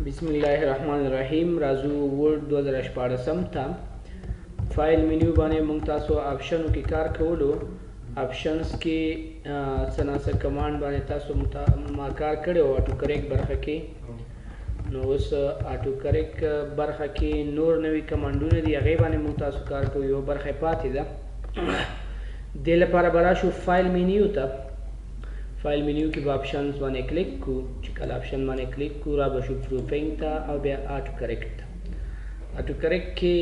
بسم الله الرحمن الرحیم. راځو ورډ 2014 ته فایل منیو باندې موږ تاسو آپشنو کې کار کولو. آپشنز کې څه کمانډ باندې تاسو ما کار کړو آټو کریکټ برخه کې. نو اوس آټو کریکټ برخه کې نور نوې کمانډونه دي، هغه باندې موږ تاسو کار کوو. یو برخه پاتې ده، د لپاره برا شو فایل منیو ته. فایل منیو کې به آپشنز باندې کلیک کو. چې کله آپشن باندې کلیک کو را به شو پروفینګ ته او بیا آټو کریکټ ته. آټو کریکټ کې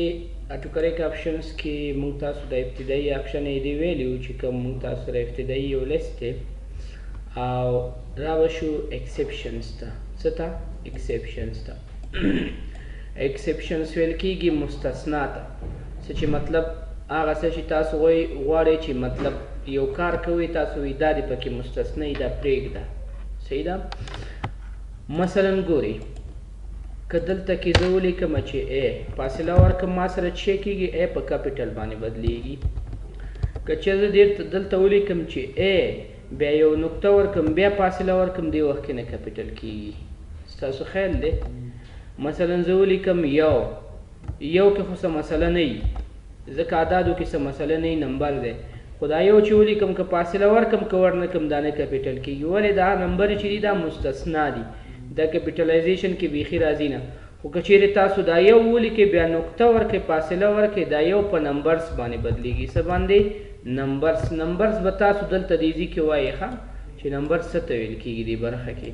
آټو کریکټ آپشنز کې موږ تاسو د ابتدایي آپشن یې دی ویلیو چې کوم موږ تاسو سره ابتدایي یو لیست دی، او را به شو ایکسپشنز ته. څه ته؟ ایکسپشنز ته. ایکسپشنز ویل کېږي مستثنا ته، څه چې مطلب هغه څه چې تاسو غواړئ چې مطلب یو کار کوي، تاسو وایي دا دې پکې مستثنا دا پرېږده. صحیح ده؟ مثلا ګورئ، که دلته کې زه ولیکم چې ا فاصله ورکړم، ما سره چې کېږي ا په کاپیټل باندې بدلیږي. که چې زه دلته ولیکم چې ا بیا یو نقطه ورکړم بیا فاصله ورکړم، دې وخت کې نه کاپیټل کېږي. ستاسو خیال دی؟ مثلا زه ولیکم یو کې خو څه مسله نه وي، ځکه عدادو کې څه مسله نه وي، نمبر دی. خو دا یو چې ولیکم که فاصله ورکړم که ور نه کړم دا نه کاپیټل کېږي. ولې؟ دا نمبر چې دي دا مستثنا دي، دا کاپیټلایزیشن کې بیخي راځي نه. خو که چیرې تاسو دا یو ولیکئ بیا نقطه ورکئ فاصله ورکئ، دا یو په نمبرز باندې بدلیږي. څه باندې؟ نمبرز به تاسو دلته د ایزي کې وایي ښه چې نمبرز څه ته ویل کېږي دې برخه کې.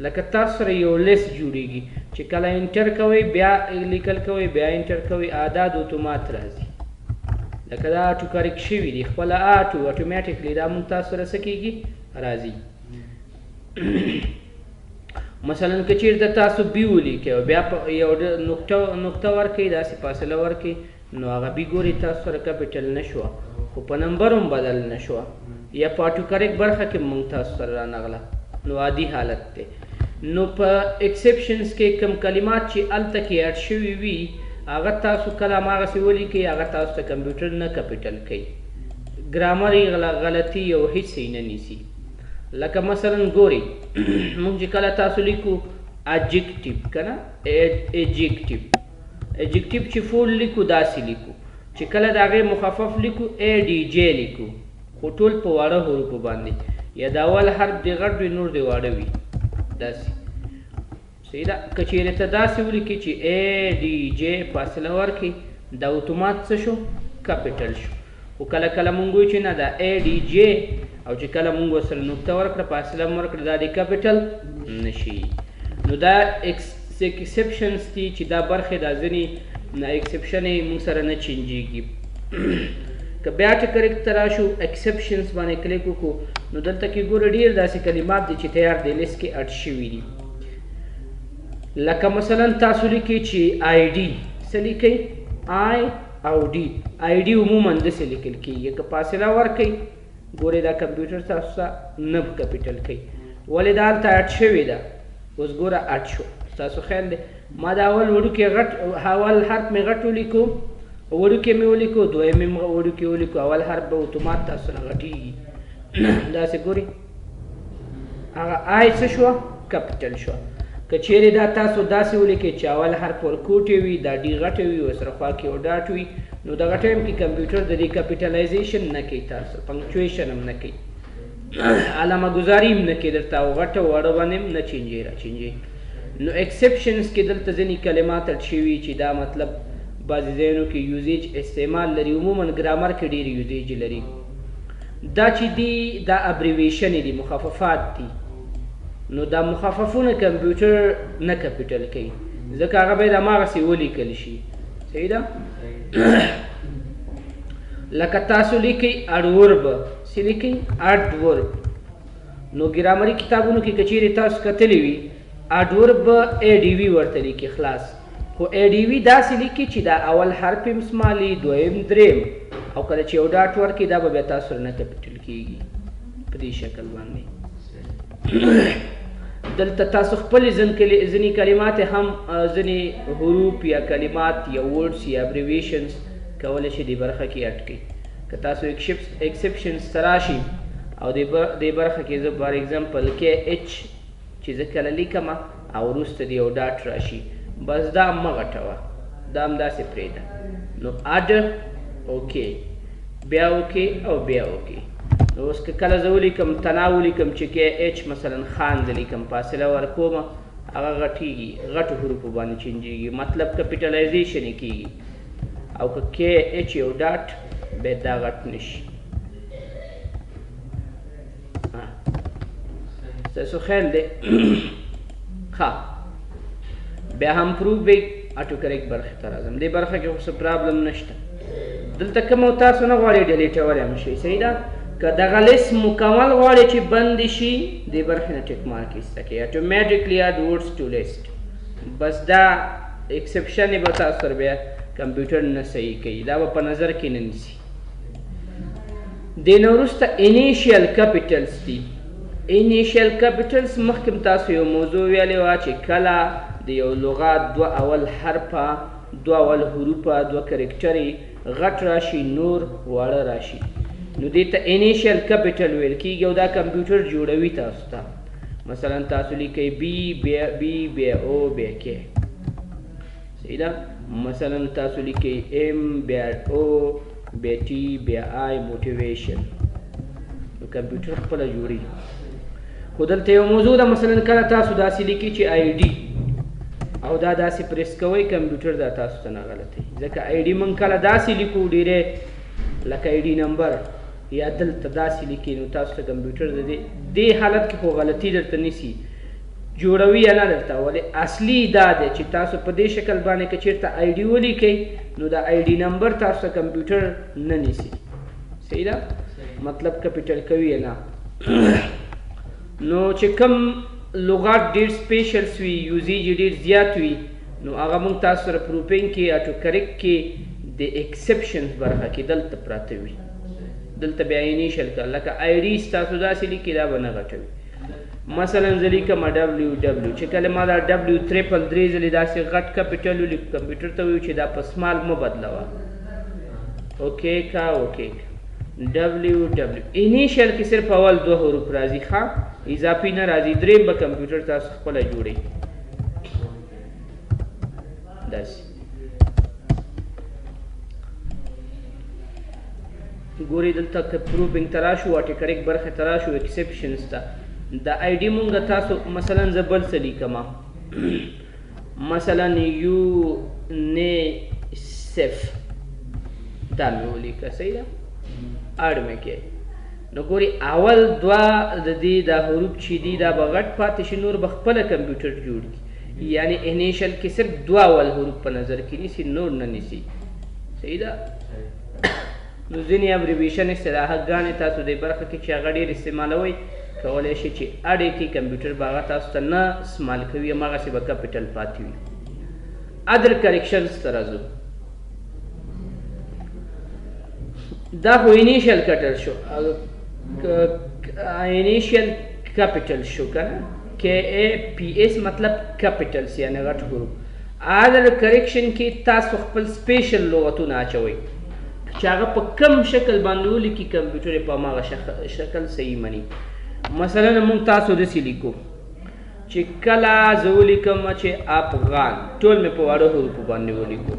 لکه تاسو سره یو لیست جوړیږي چې کله انټر کوئ بیا لیکل کوئ بیا انټر کوئ، اعداد اتومات راځي. لکه دا آټو کریکټ شوي دي، خپله اټومیټیکلی دا موږ تاسو سره څه کېږي راځي. مثلا که چیرته تاسو بي ولیکئ او بیا یو نقطه ورکئ، داسې فاصله ورکئ، نو هغه بي ګورئ تاسو سره کاپیټل نه شوه، خو په نمبر هم بدل نه شوه. یا په آټو کریکټ برخه کې موږ تاسو سره رانغله، نو عادي حالت دی. نو په ایکسپشنز کې کوم کلمات چې هلته کې اډ شوي وي هغه تاسو کله هماغسې ولیکئ، هغه تاسو ته کمپیوټر نه کاپیټل کوي. ګرامري غلطي او هیڅ یې نه نیسي. لکه مثلا ګورئ، موږ چې کله تاسو لیکو اجیکټیو که نه، ایجیکټیو چې فول لیکو داسې لیکو، چې کله د هغې مخفف لیکو ای ډي جی لیکو، خو ټول په واړه حروفو باندې، یا د اول حرف دې غټ وي نور دې واړه وي داسې. صحیح ده؟ که چیرې ته داسې ولیکې چې ای ډي جی فاصله ورکړي، دا اتومات څه شو؟ کاپیټل شو. خو کله کله مونږ وایو چې نه دا ای ډي جی، او چې کله مونږ ورسره نقطه ورکړه فاصله م ورکړه، دا دې کاپیټل نه شي. نو دا ایکسپشنز دي چې دا برخې دا ځینې ایکسپشن یې مونږ سره نه چینجېږي. که بیا آټو کریکټ ته راشو، ایکسپشنز باندې کلیک وکړو، نو دلته کې ګوره ډېر داسې کلمات دي چې تیار دی لیست کې اډ شوي دي. لکه مثلا تاسو لیکئ چې آی ډي، څه لیکئ؟ آی او ډي. آی ډي عموما داسې لیکل کېږي، که فاصله ورکئ ګورئ دا کمپیوټر تاسو ته نه کاپیټل کوي. ولې دا هلته اډ شوې ده، اوس ګوره اډ شو. ستاسو خیال دی؟ ما دا اول وړوکی اول حرف مې غټ ولیکو، وړوکی مې ولیکو، دویم مې وړوکی ولیکو، اول حرف به اتومات تاسو نه غټېږي. داسې ګورئ هغه آی څه شوه؟ کاپیټل شوه. که چیرې دا تاسو داسې ولیکئ چې اول حرف ورکوټی وي، دا ډي غټه وي، ورسره خوا کې یو ډاټ وي، نو دغه ټایم کې کمپیوټر د دې کاپیټلایزیشن نه کوي، تاسو پنکچویشن هم نه کوي، علامه ګذاري هم نه کوي درته، او غټه واړه باندې هم نه چینجوي راچینجوي. نو ایکسپشنز کې دلته ځینې کلمات اډ شوي چې دا مطلب بعضې ځایونو کې یوزیج استعمال لري، عموما ګرامر کې ډېر یوزیج لري. دا چې دي دا ابریویشنې دي، مخففات دي. نو دا مخففونه کمپیوټر نه کاپیټل کوي، ځکه هغه باید هماغسې ولیکل شي. صحیح ده؟ لکه تاسو لیکئ اډورب، څه لیکئ؟ اډورب. نو ګرامري کتابونو کې که چیرې تاسو کتلی وي اډورب ای ډي وي ورته لیکي خلاص، خو ای ډي وي داسې لیکي چې دا اول حرف یې مسمالي، دویم دریم، او کله چې یو ډاټ ورکړي دا به بیا تاسو سره نه کاپیټل کېږي په دې شکل باندې. دلته تاسو خپلې ځینې کلمات هم ځینې حروف یا کلمات یا ورډس یا ابریویشنز کولی شي دې برخه کې اډ کړي. که تاسو ایکسپشنز ته راشي او دې برخه کې زه فار ایگزامپل کې اچ چې زه کله لیکم او وروسته د یو ډاټ راشي بس دا مه غټوه دا هم داسې پرېږده نو اډ اوکې بیا اوکې او بیا اوکې نو اوس که کله زه ولیکم تنا ولیکم چې کې ایچ مثلا خان زه لیکم فاصله ورکومه هغه غټېږي غټو حروفو باندې چینجېږي مطلب کپیټلایزیشن یې کېږي او که کې ایچ یو ډاټ بیا دا غټ نشي ستاسو خیال دی ښه بیا هم پروف آټو کریکټ برخې ته راځم دې برخه کې خو څه پرابلم نشته دلته کوم تاسو نه غواړئ ډیلیټولی هم شي صحیح ده که دغه لیست مکمل غواړئ چې بند شي دې برخې نه ټیک مارک ایسته کړئ اټومیټیکلی اډ ورډز ټو لیست بس دا ایکسپشن یې به تاسو سره بیا کمپیوټر نه صحیح کوي دا به په نظر کې نه نیسي دې نه وروسته انیشیل کپیټلز دي انیشیل کپیټلز مخکې تاسو یو موضوع ویلې وه چې کله د یو لغات دوه اول حرفه دوه اول حروفه دوه کرکټرې غټ راشي نور واړه راشي نو دې ته انیشیل کپیټل ویل کېږي او دا کمپیوټر جوړوي تاسو ته مثلا تاسو لیکئ بی بیا او بیا کې صحیح ده مثلا تاسو لیکئ ایم بیا او بیا ټي بیا آی موټیویشن نو کمپیوټر خپله جوړي خو دلته یو موضوع ده مثلا کله تاسو داسې لیکئ چې آی ډي او دا داسې پریس کوئ کمپیوټر دا تاسو ته نه غلطوي ځکه آی ډي موږ کله داسې لیکو ډېرې لکه آی ډي نمبر یا دلته داسې لیکي نو تاسو ته کمپیوټر د دې حالت کې خو غلطي درته نیسي جوړوي یا نه درته ولې اصلي دا دی چې تاسو په دې شکل باندې که چېرته آی ډي ولیکئ نو د آی ډي نمبر تاسو ته کمپیوټر نه نیسي صحیح ده مطلب کپیټل کوي یا نه نو چې کوم لغات ډېر سپیشلس وي یوزیج ډېر زیات وي نو هغه موږ تاسو سره پروفینګ کې آټو کریکټ کې د ایکسپشنز برخه کې دلته پراته وي دلته بیا انیشل کړه لکه آی ډي ستاسو داسې لیکي دا به نه غټوي مثلا زه لیکم ډبلیو چې کله ما دا ډبلیو تریپل درې ځلې داسې غټ کپیټل ولیکو کمپیوټر ته ویو چې دا په سمال مه بدلوه اوکې کا ډبلیو انیشل کې صرف اول دوه حروف راځي ښه اضافي نه راځي دریم به کمپیوټر تاسو خپله جوړئ داسې ګورئ دلته که پروفینګ ته راشو آټو کریکټ برخې ته راشو ایکسپشنز ته د آی ډي مونږ تاسو مثلا زه بل څه لیکمه مثلا یونیسف دا مې ولیکه صحیح ده اړ مې کې نو ګوري اول دوه د دې دا حروف چې دي دا به غټ پاتې شي نور به خپله کمپیوټر جوړ کړي یعنی انیشل کې صرف دوه اول حروف په نظر کې نیسي نور نه نیسي صحیح ده نو ځینې ابریویشن اصطلاحګانې تاسو دې برخه کې چې هغه ډېر استعمالوئ کولی شي چې اډې کې کمپیوټر به هغه تاسو ته نه استعمال کوي هماغسې به کپیټل پاتې وي ادر کریکشنز ته راځو دا خو انیشیل کټل شو انیشیل کپیټل شو که نه کې اے پی ایس مطلب کپیټلس یعنې غټ حروف ادر کریکشن کې تاسو خپل سپیشل لغتونه اچوئ چې هغه په کم شکل باندې ولیکي کمپیوټر یې په هماغه شکل صحیح مني مثلا موږ تاسو داسې لیکو چې کله زه ولیکم چې افغان ټول مې په واړو حروفو باندې ولیکو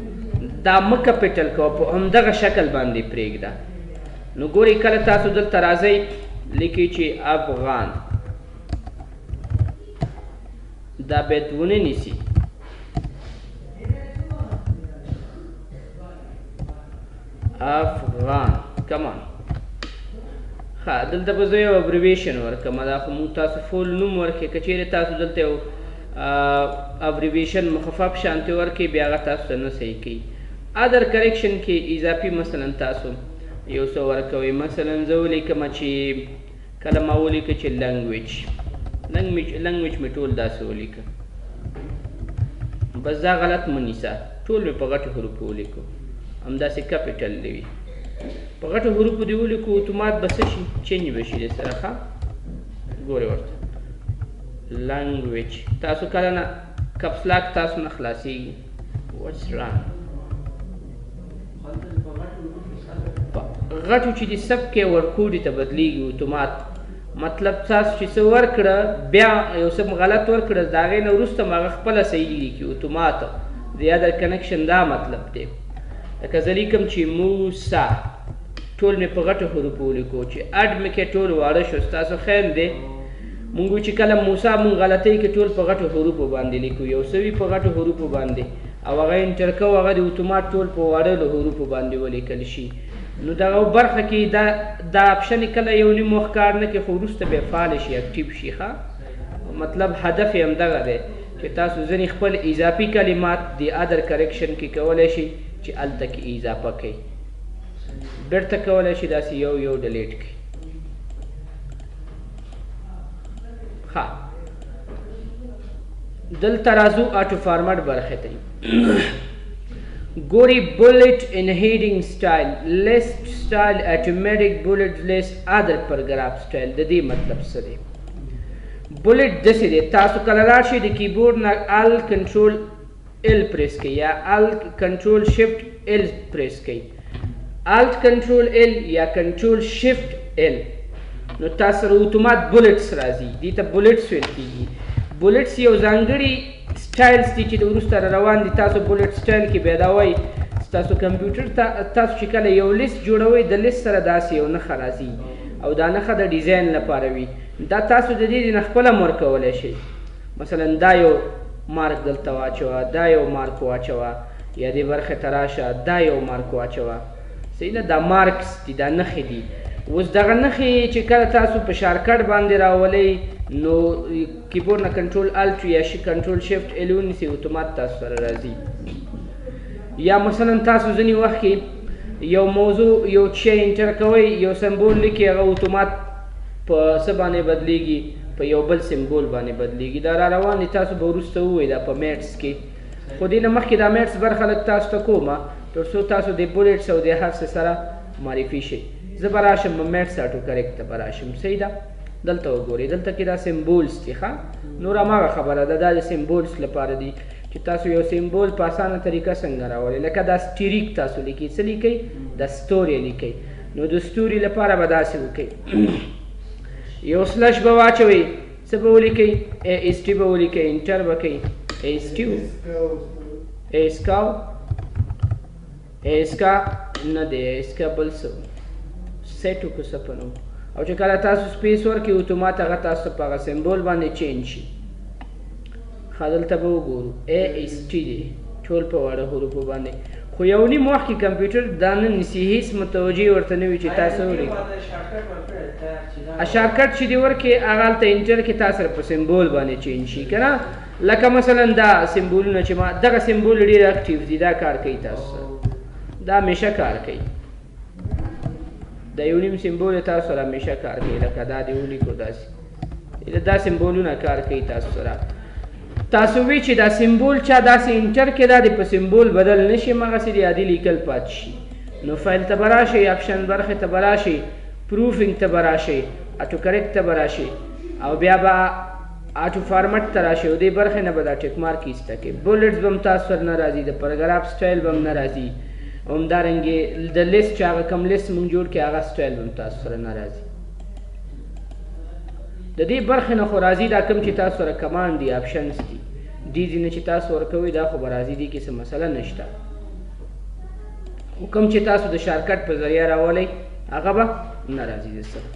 دا مه کپیټل کوه په همدغه شکل باندې پرېږده نو ګورئ کله تاسو دلته راځئ لیکئ چې افغان دا باید ونه نیسي افغان کمان ښه دلته به زه یو ابریویشن ورکړم دا خو موږ تاسو فول نوم ورکړئ که چیرې تاسو دلته یو ابریویشن مخفف شانتې ورکړئ بیا هغه تاسو ته نه صحیح کوي ادر کریکشن کې اضافي مثلا تاسو یو څه ورکوئ مثلا زه ولیکم چې کله ما ولیکه چې لنګویج مې ټول داسې ولیکه بس دا غلط مه نیسه ټول مې په غټو حروفو ولیکو همداسې کپیټل دی وي په غټو حروفو دې ولیکو اتومات به څه شي چینج به شي دې سره ښه ګورئ ورته لنګویج تاسو کله نه کپسلاک تاسو نه خلاصېږي واټس رانګ غټو چې د سب کې ورکوډي ته بدلیږي اتومات مطلب تاسو چې څه ورکړه بیا یو څه غلط ورکړه د هغې نه وروسته هم هغه خپله صحیح لیکي اتومات د ادر کنیکشن دا مطلب دی. لکه زه لیکم چې موسا ټول مې په غټو حروفو ولیکو چې اډ مې کې ټول واړه شو ستاسو خیال دی مونږ چې کله موسا مونږ غلطۍ کې ټول په غټو حروفو باندې لیکو یو څه وي په غټو حروفو باندې او هغه انټر کو هغه د اتومات ټول په واړو حروفو باندې ولیکل شي. نو دغه برخه کې دا اپشن کله یو نیم وخت کار نه کوي خو وروسته بیا فعال شي اکټیو شي. ښه مطلب هدف یې همدغه دی چې تاسو ځینې خپل اضافي کلمات د ادر کریکشن کې کولی شي چې هلته کې اضافه کوي بیرته کولی شي داسې یو ډلیټ کړي. ښه دلته راځو آټو فارمټ برخې ته. ګوري بولټ ان هیډینګ سټایل لیست سټایل اټومیټک بولټ لیست ادر پراګراف سټایل د دې مطلب څه دی؟ بولټ داسې دی تاسو کله لاړ شئ د کیبورډ نه ال کنټرول ال پریس کوئ یا ال کنټرول شفټ ال پریس کوئ الټ کنټرول ال یا کنټرول شفټ ال نو تاسو سره اتومات بولټس راځي دې ته بولټس ویل کېږي. بولټس یو ځانګړي سټایلز دي چې د وروسته روان دي تاسو بولټ سټایل کې پیدا وای تاسو کمپیوټر تاسو چې کله یو لیست جوړوئ د لیست سره داسې یو نښه راځي او دا نښه د ډیزاین لپاره وي دا تاسو د دې نه خپله مور کولی شئ مثلا دا یو مارک دلته واچوه دا یو مارک واچوه یا دې برخې ته راشه دا یو مارک واچوه صحیح ده دا مارکس دي دا نښې دي. اوس دغه نښې چې کله تاسو په شارکټ باندې راولئ نو کیبورډ نه کنټرول الټ یا کنټرول شفټ ال ونیسئ اتومات تاسو سره راځي. یا مثلا تاسو ځینې وخت کې یو موضوع یو شی انټر کوئ یو سمبول لیکي هغه اتومات په څه باندې بدلیږي په یو بل سمبول باندې بدلیږي دا را روان دي تاسو به وروسته ووایئ دا په میټس کې خو دې نه مخکې دا میټس برخه لږ تاسو ته کومه تر څو تاسو د بولټس او د هر څه سره معرفي شئ. زه به راشم میټس آټو کریکټ ته به راشم صحیح ده دلته وګورئ دلته کې دا سمبولز دي ښه نور هماغه خبره ده دا د سمبولز لپاره دي چې تاسو یو سمبول په اسانه طریقه څنګه راولئ لکه دا سټریک تاسو لیکئ څه لیکئ دا ستوري لیکئ نو د ستوري لپاره به داسې وکئ یو سلش به واچوئ څه به ولیکئ ایس ټي به ولیکئ انټر به کوئ ایس ټي ایسکاو ایسکا نه دی ایسکا بل څه سیټ وکړو څه په نوم او چې کله تاسو سپیس ورکړئ اتومات هغه تاسو په هغه سمبول باندې چینج شي. ښه دلته به وګورو ای ایس ټي دی ټول په واړه حروفو باندې خو یو نیم وخت کې کمپیوټر دا نه نیسي هېڅ متوجه ورته نه وي چې تاسو ولیکئ شارکټ چې دې ورکړې هغه هلته انټر کې تاسو سره په سمبول باندې چینج شي که نه لکه مثلا دا سمبولونه چې ما دغه سمبول ډېر اکټیو دي دا کار کوي تاسو سره دا همیشه کار کوي دا یو نیم سمبول تاسو سره همیشه کار کوي لکه دا دې ولیکو داسې دا سمبولونه کار کوي تاسو سره تاسو وی چې دا سمبول چا داسې انټر کې دا د په سمبول بدل نشي مغسې د عادي لیکل پاتې شي نو فایل ته به راشئ اپشن برخې ته به راشئ پروفینګ ته به راشئ آټو کریکټ ته به راشئ او بیا به آټو فارمټ ته راشئ او دې برخې نه به دا ټیک مارک ایسته کړئ بولټس به هم تاسو سره نه راځي د پراګراف سټایل به هم نه راځي همدارنګې د لیست چې هغه کوم لیست مونږ جوړ کړي هغه سټایل به هم تاسو سره نه راځي. د دې برخې نه خو راځي دا کوم چې تاسو سره کمانډ دي آپشنز دي دې ځینې چې تاسو ورکوئ دا خو به راځي دې کې څه مسله نشته خو کوم چې تاسو د شارکټ په ذریعه راولئ هغه به نه راځي د سره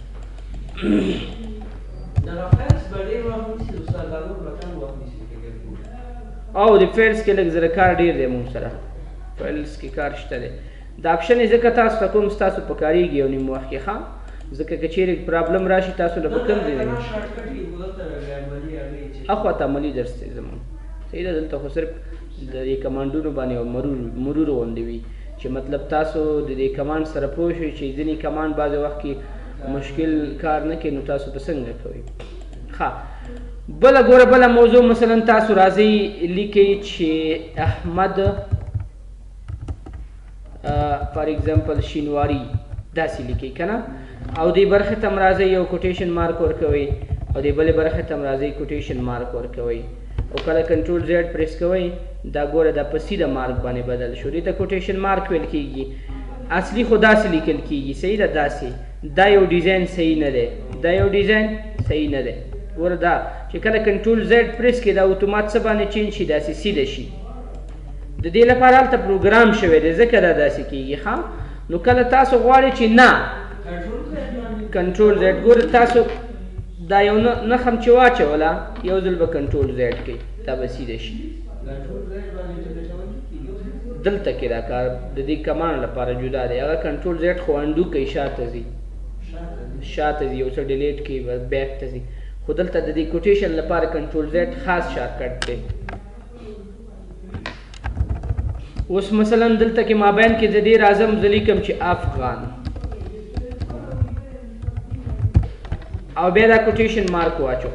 او د فیلز کې لږ زره کار ډېر دی مونږ سره فیلز کې کار شته دی دا اپشن یې ځکه تاسو ته کوم ستاسو په کارېږي یو نیم وخت کې ښه ځکه که چیرې پرابلم راشي تاسو له به کوم ځای اخواته عملي درس دی زموږ صحیح ده دلته خو صرف د دې کمانډونو باندې یو مرور غوندې وي چې مطلب تاسو د دې کمانډ سره پوه شئ چې ځینې کمانډ بعضې وخت کې مشکل کار نه کوي نو تاسو به څنګه کوئ. ښه بله ګوره بله موضوع مثلا تاسو راځئ لیکئ چې احمد فار ایگزامپل شینواري داسې لیکئ که نه او دې برخې ته هم راځئ یو کوټیشن مارک ورکوئ او دې بلې برخې ته هم راځئ کوټیشن مارک ورکوئ او کله کنټرول زیډ پریس کوئ دا ګوره دا په سیده مارک باندې بدل شو دې ته کوټیشن مارک ویل کېږي اصلي خو داسې لیکل کېږي صحیح ده داسې دا یو ډیزاین صحیح نه دی دا یو ډیزاین صحیح نه دی. ګوره دا چې کله کنټرول زیډ پریس کړي دا اتومات څه باندې چینج شي داسې سیده شي. د دې لپاره هلته پروګرام شوی دی ځکه دا داسې کېږي. ښه نو کله تاسو غواړئ چې نه کنټرول زیډ ګوره تاسو دا یو نښم چې واچوله یو ځل به کنټرول زیډ کوي دا به سیده شي. دلته کې دا کار د دې کمانډ لپاره جدا دی. هغه کنټرول زیډ خو انډو کوي شاته ځي یو څه ډیلیټ کوي بیک ته ځي. خو دلته د دې کوټیشن لپاره کنټرول زیډ خاص شارټکټ دی. اوس مثلا دلته کې مابین کې د دې راځم زه لیکم چې افغان او بیا دا کوټیشن مارک واچو.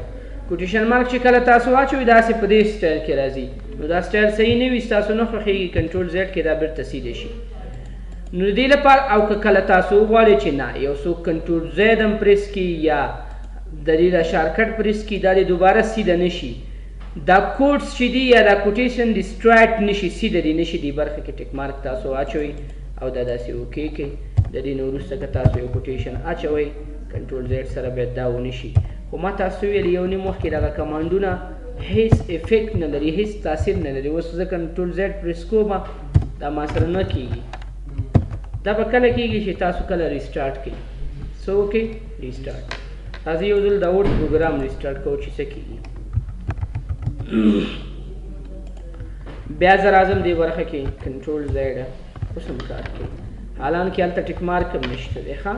کوټیشن مارک چې کله تاسو واچوئ داسې په دې سټایل کې راځي. نو دا سټایل صحیح نه وي ستاسو نه خوښېږي کنټرول زیډ کې دا بیرته سیده شي. نو د دې لپاره او که کله تاسو وغواړئ چې نه یو څوک کنټرول زیډ هم پریس کړي یا د دې دا شارټکټ پریس کړي دا دې دوباره سیده نه شي. دا کوډس چې دي یا دا کوټیشن ډسټرایټ نه شي سیده دې نه شي. دې برخه کې ټیک مارک تاسو واچوئ او دا داسې اوکې کوئ. د دې نه وروسته که تاسو یو کوټیشن اچوئ کنټرول زیډ سره باید دا ونه شي. خو ما تاسو ویل یو نیم وخت کې دغه کمانډونه هیڅ افیکټ نه لري هیڅ تاثیر نه لري. اوس زه کنټرول زیډ پریس کوم دا ما سره نه کېږي. دا به کله کېږي چې تاسو کله ریسټارټ کړئ. څه وکړئ ریسټارټ. راځئ یو ځل دا اوټ پروګرام ریسټارټ کوو چې څه کېږي. بیا زه راځم دې برخه کې کنټرول زیډ اوس هم کار کوي حالانکې هلته ټیک مارک هم نشته دی. ښه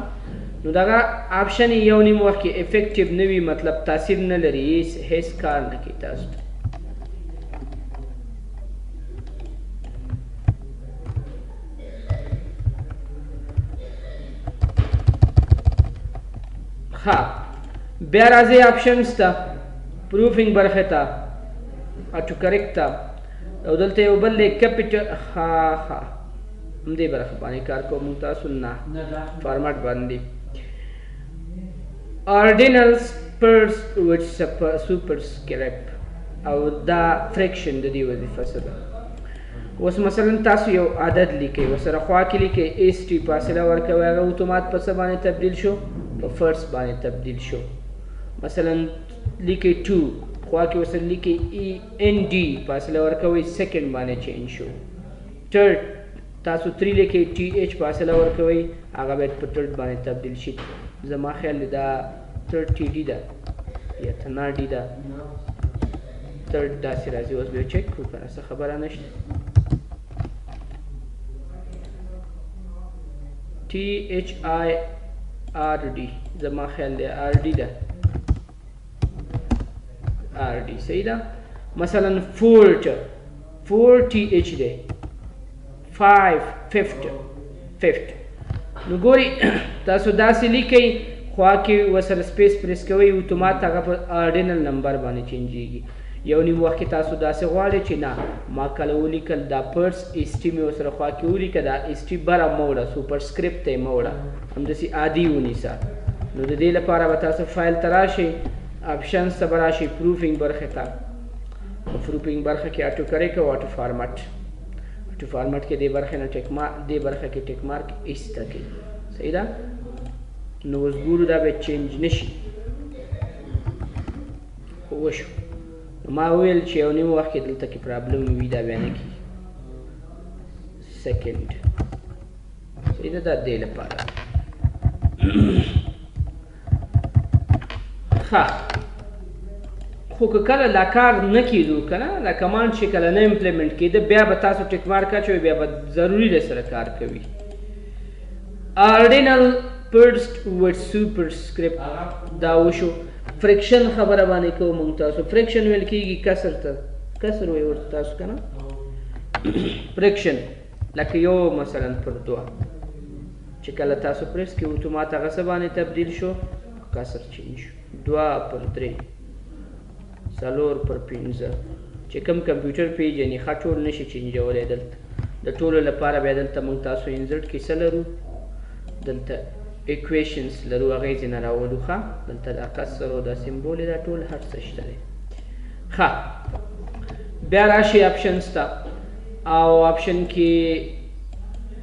نو دغه آپشن یو نیم وخت کې افیکټیو نه وي مطلب تاثیر نه لري هیڅ کار نه کوي تاسو ته. ښه بیا راځئ آپشنز ته پروفینګ برخې ته آټو کریکټ ته او دلته یو بل دی کیپیټل. ښه همدې برخه باندې کار کوو موږ تاسو نه فارمټ باندې آرډینلز پرس وچ سوپرسکرپټ او دا فریکشن د دې وظیفه څه ده. اوس مثلا تاسو یو عدد لیکئ ورسره خوا کې لیکئ ایس ټي فاصله ورکوئ هغه اتومات په څه باندې تبدیل شو په فرس باندې تبدیل شو. مثلا لیکئ 2 خوا کې ورسره لیکئ ای ان ډي فاصله ورکوئ سیکنډ باندې چینج شو. تھرډ تاسو 3 لیکئ ټي ایچ فاصله ورکوئ هغه باید په تھرډ باندې تبدیل شي. زما خیال دا تھرډ ټي ډي ده یا تنا ډي ده تھرډ داسې راځي. اوس بیا چک کړو که نه څه خبره نشته. ټي ایچ آی آر ډي زما خیال دی آر ډي ده آر ډي صحیح ده. مثلا 4 ټي ایچ دی 5 5 نو ګوري تاسو داسې لیکئ خوا کې ورسره سپیس پریس کوئ اتومات هغه په آرډینل نمبر باندې چینجېږي. یو نیم وخت کې تاسو داسې غواړئ چې نه ما کله ولیکل دا پرس ایس ټي مې ورسره خوا کې ولیکه دا ایس ټي بره مه وړه سوپرسکرپټ ته یې مه وړه همداسې عادي ونیسه. نو د دې لپاره به تاسو فایل ته راشئ آپشنز ته به راشئ پروفینګ برخې ته په پروفینګ برخه کې آټو کریکټ او آټو فارمټ کې دې برخې نه دې برخه کې ټیک مارک ایسته کړئ. صحیح ده. نو اوس ګورو دا به چینج نشي. وشو ما وویل چې یو نیم وخت کې دلته کې پرابلم وي دا بیا نه کېږي. سیکنډ صحیح ده دا دې لپاره. ښه خو که کله دا کار نه کېدو که نه دا کمانډ چې کله نه امپلیمنټ کېده بیا به تاسو ټیک مارک اچوئ بیا به ضروري در سره کار کوي. آرډینل پرسټ وډ سوپرسکرپټ دا وشو. فریکشن خبره باندې کوو موږ تاسو. فریکشن ویل کېږي کسر ته کسر وایي ورته تاسو که نه فریکشن لکه یو مثلا پر 2 چې کله تاسو پریس کړئ اتومات هغه څه باندې تبدیل شو کسر چینج شو. 2 پر 3 4 پر 15 چې کوم کمپیوټر پیژني ښه ټول نشي چینجولی. دلته د ټولو لپاره بیا دلته موږ تاسو انزرټ کې څه لرو دلته اکویشنز لرو هغه یې ځینې راولو. ښه دلته دا کسر او دا سمبول دا ټول هر څه شته دی. ښه بیا راشئ آپشنز ته او آپشن کې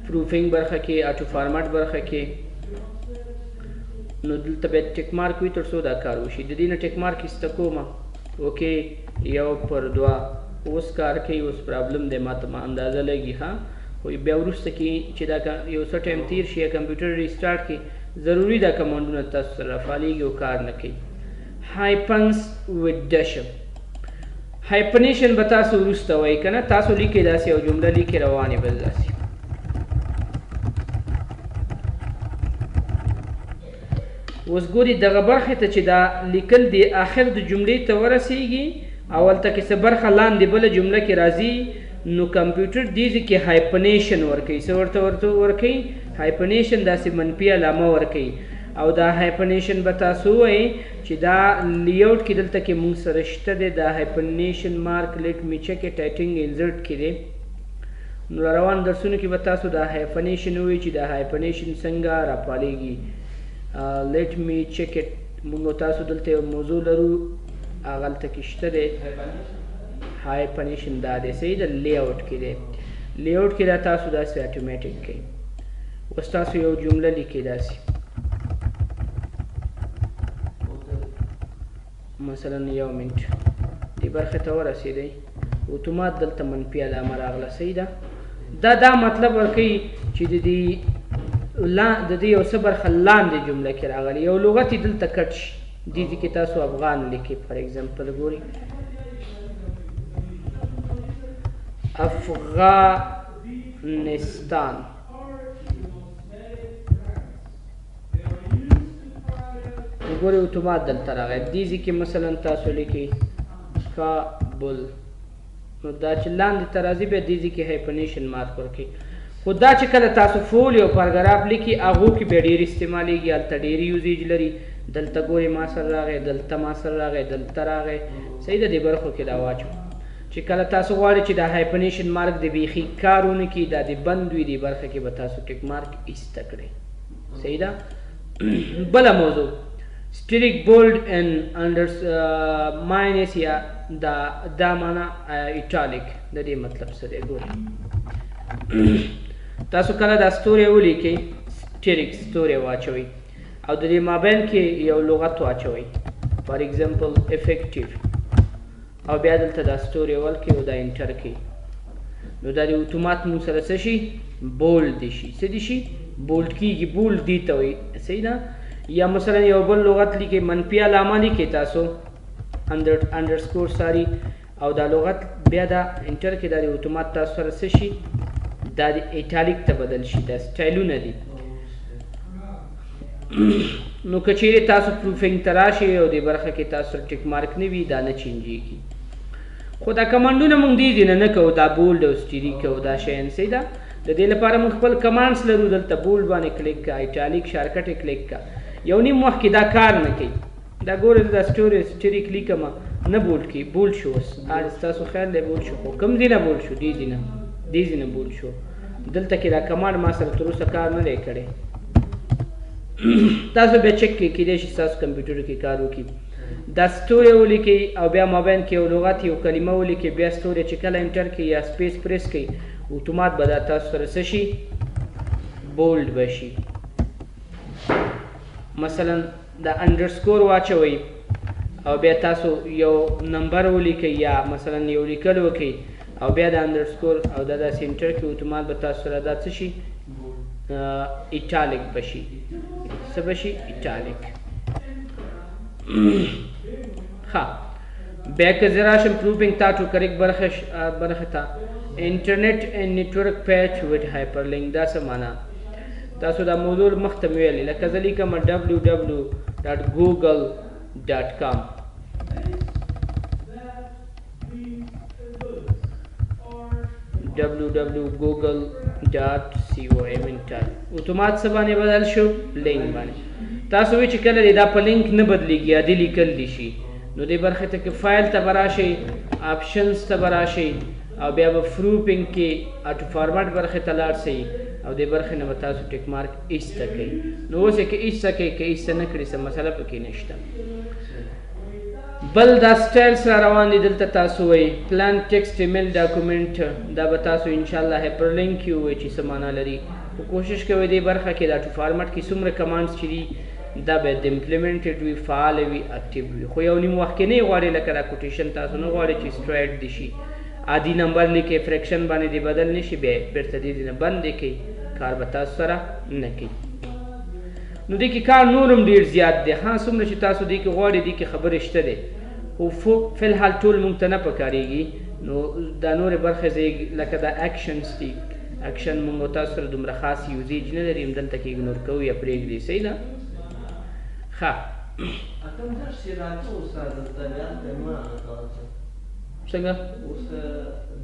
پروفینګ برخه کې آټو فارمټ برخه کې نو دلته باید ټیک مارک وي تر څو دا کار وشي. د دې نه ټیک مارک ایسته کومه اوکې 1/2 اوس کار کوي. اوس پرابلم دی ماته اندازه لګي ها، خو بیا وروسته کې چې دا یو څه ټایم تیر شي کمپیوټر ریسټارټ کړي ضروري دا کمانډونه تاسو سره رافعالیږي او کار نه کوي. هایپنس وذ ډش هایپنیشن به تاسو وروسته وایي که نه، تاسو لیکئ داسې یو جمله لیکئ روانې به داسې. اوس ګوري دغه برخې ته چې دا لیکل دی آخر د جملې ته ورسیږي، اول ته کې څه برخه لاندې بله جمله کې راځي، نو کمپیوټر دې ځای کې هایپنیشن ورکوي. څه ورته ورکوي؟ هایپنیشن، داسې منفي علامه ورکوي. او دا هایپنیشن به تاسو وایي چې دا لیاوټ کې دلته کې مونږ سره شته دی دا هایپنیشن مارک لیټ می چک ټایټنګ انزرټ کې دی. نو روان درسونو کې به تاسو دا هایپنیشن وایي چې دا هایپنیشن څنګه راپالیږي. لیټ می چک مونږ تاسو دلته یو موضوع لرو هغه هلته کې شته دی هایپنیشن، دا دی صحیح ده لیاوټ کې دی. لیاوټ کې دا تاسو داسې اټومیټیک کوي. اوس تاسو یو جمله لیکئ داسې مثلا 1 منټ دې برخې ته ورسېدی اتومات دلته منفي علامه راغله صحیح ده. دا مطلب ورکوي چې د دې یو څه برخه لاندې جمله کې راغلی، یو لغت یې دلته کټ شي. دې کې تاسو افغان لیکئ فار ایگزامپل ګورئ افغانستان. وګورئ اتومات دلته راغی. دې ځای کې مثلا تاسو لیکئ کابل، نو دا چې لاندې ته راځي بیا دې ځای کې هایپنیشن مارک ورکوي. خو دا چې کله تاسو فول یو پاراګراف لیکئ هغو کې بیا ډېر استعمالیږي، هلته ډېر یوزیج لري. دلته ګورئ ما سره راغی، دلته ما سره راغی، دلته راغی صحیح ده. دې برخو کې دا واچو چې کله تاسو غواړئ چې دا هایپنیشن مارک د بیخي کار ونه کړي، دا د بند وي، دې برخه کې به تاسو ټیک مارک ایسته کړئ صحیح ده. بله موضوع ستریک بولډ ان انډر ماینس یا دا معنا ایټالیک، د دې مطلب څه دی ګورئ. تاسو کله دا ستوری ولیکئ ستریک ستوری واچوئ او د دې مابین کې یو لغت واچوئ فار ایگزامپل افیکټیو او بیا دلته دا ستوری ولکئ او دا انټر کئ، نو دا د اتومات مونږ سره څه شي بولډ دی شي. څه دی شي بولډ کېږي، بولډ دې ته وایي صحیح ده. یا مثلا یو بل لغت لیکئ منفي علامه لیکئ تاسو انډرسکور ساری او دا لغت بیا دا انټر کې دا د اتومات تاسو سره څه شي دا د ایټالیک ته بدل شي. دا سټایلونه دي. نو که چیرې تاسو پروفینګ ته راشئ او دې برخه کې تاسو ټیک مارک نه وي دا نه چینجېږي. خو دا کمانډونه مونږ دې ځای نه کوو، دا بولډ او سټریک او دا شیان صحیح ده. د دې لپاره مونږ خپل کمانډس لرو، دلته بولډ باندې کلیک کړه، ایټالیک شارکټ یې کلیک کړه. یو نیم وخت کې دا کار نه کوي. دا ګورئ دا سټوري سټریک لیکم نه بولډ کوي، بولډ شو اوس ستاسو خیال دی بولډ شو، خو کوم ځای نه بولډ شو؟ دې ځای نه بولډ شو. دلته کې دا کمانډ ما سره تر اوسه کار نه دی کړی. تاسو بیا چک کړئ، کیدای شي ستاسو کمپیوټر کې کار وکړي. دا ستوري ولیکئ او بیا مابین کې یو لغت یو کلمه ولیکئ، بیا ستوري چې کله انټر کړئ یا سپیس پریس کړئ اتومات به دا تاسو سره څه شي بولډ به شي. مثلا دا انډرسکور واچوئ او بیا تاسو یو نمبر ولیکئ یا مثلا یو لیکل وکئ او بیا دا انډرسکور او دا داسې انټر کړئ اتومات به تاسو سره دا څه شي ایټالیک به شي. څه به شي ایټالیک. ها بیا که زه راشم پروفینګ تا ټو کریکټ برخه ته انټرنیټ اینډ نیټورک پیچ وذ هایپرلینک، دا څه معنا؟ تاسو دا موضوع مخته مې ویلې لکه زه لیکم www.google.com www.google.com اتومات څه باندې بدل شو لینک باندې. تاسو وی چې کله دا په لینک نه بدلیږي یا دې لیکل دي شي نو دې برخه ته کې فایل ته براشي، آپشنز ته براشي او بیا به پروفینګ کې اټو فارمټ برخه ته لاړ شئ او دې برخې نه به تاسو ټیک مارک ایسته کوئ. نو اوس یې که ایسته کوئ که ایسته نه کړي څه مسله پکې نشته. بل دا سټایلز را روان دي دلته تاسو وایي پلان ټیکسټ ایمیل ډاکومنټ، دا به تاسو انشاءالله هایپرلینک کې ووایي چې څه معنا لري. خو کوشش کوئ دې برخه کې دا ټو فارمټ کې څومره کمانډز چې دي دا باید امپلیمنټډ وي، فعال وي، اکټیو وي. خو یو نیم وخت کې نه غواړي لکه دا کوټیشن تاسو نه غواړئ چې سټریټ دي شي، عادي نمبر لیکئ، فریکشن باندې دې بدل نه شي، بیا بېرته دې نه بند دې کوي، کار به تاسو سره نه کوي. نو دې کې کار نور هم ډېر زیات دی. ها څومره چې تاسو دې کې غواړئ دې کې خبرې شته دی، خو فی الحال ټول موږ ته نه پکارېږي. نو دا نورې برخې لکه دا اکشنز دي، اکشن موږ تاسو سره دومره خاص یوزیج نه لري، دلته کې اګنور کوو یا پرېږدي. صحیح ده؟ ښه څنګه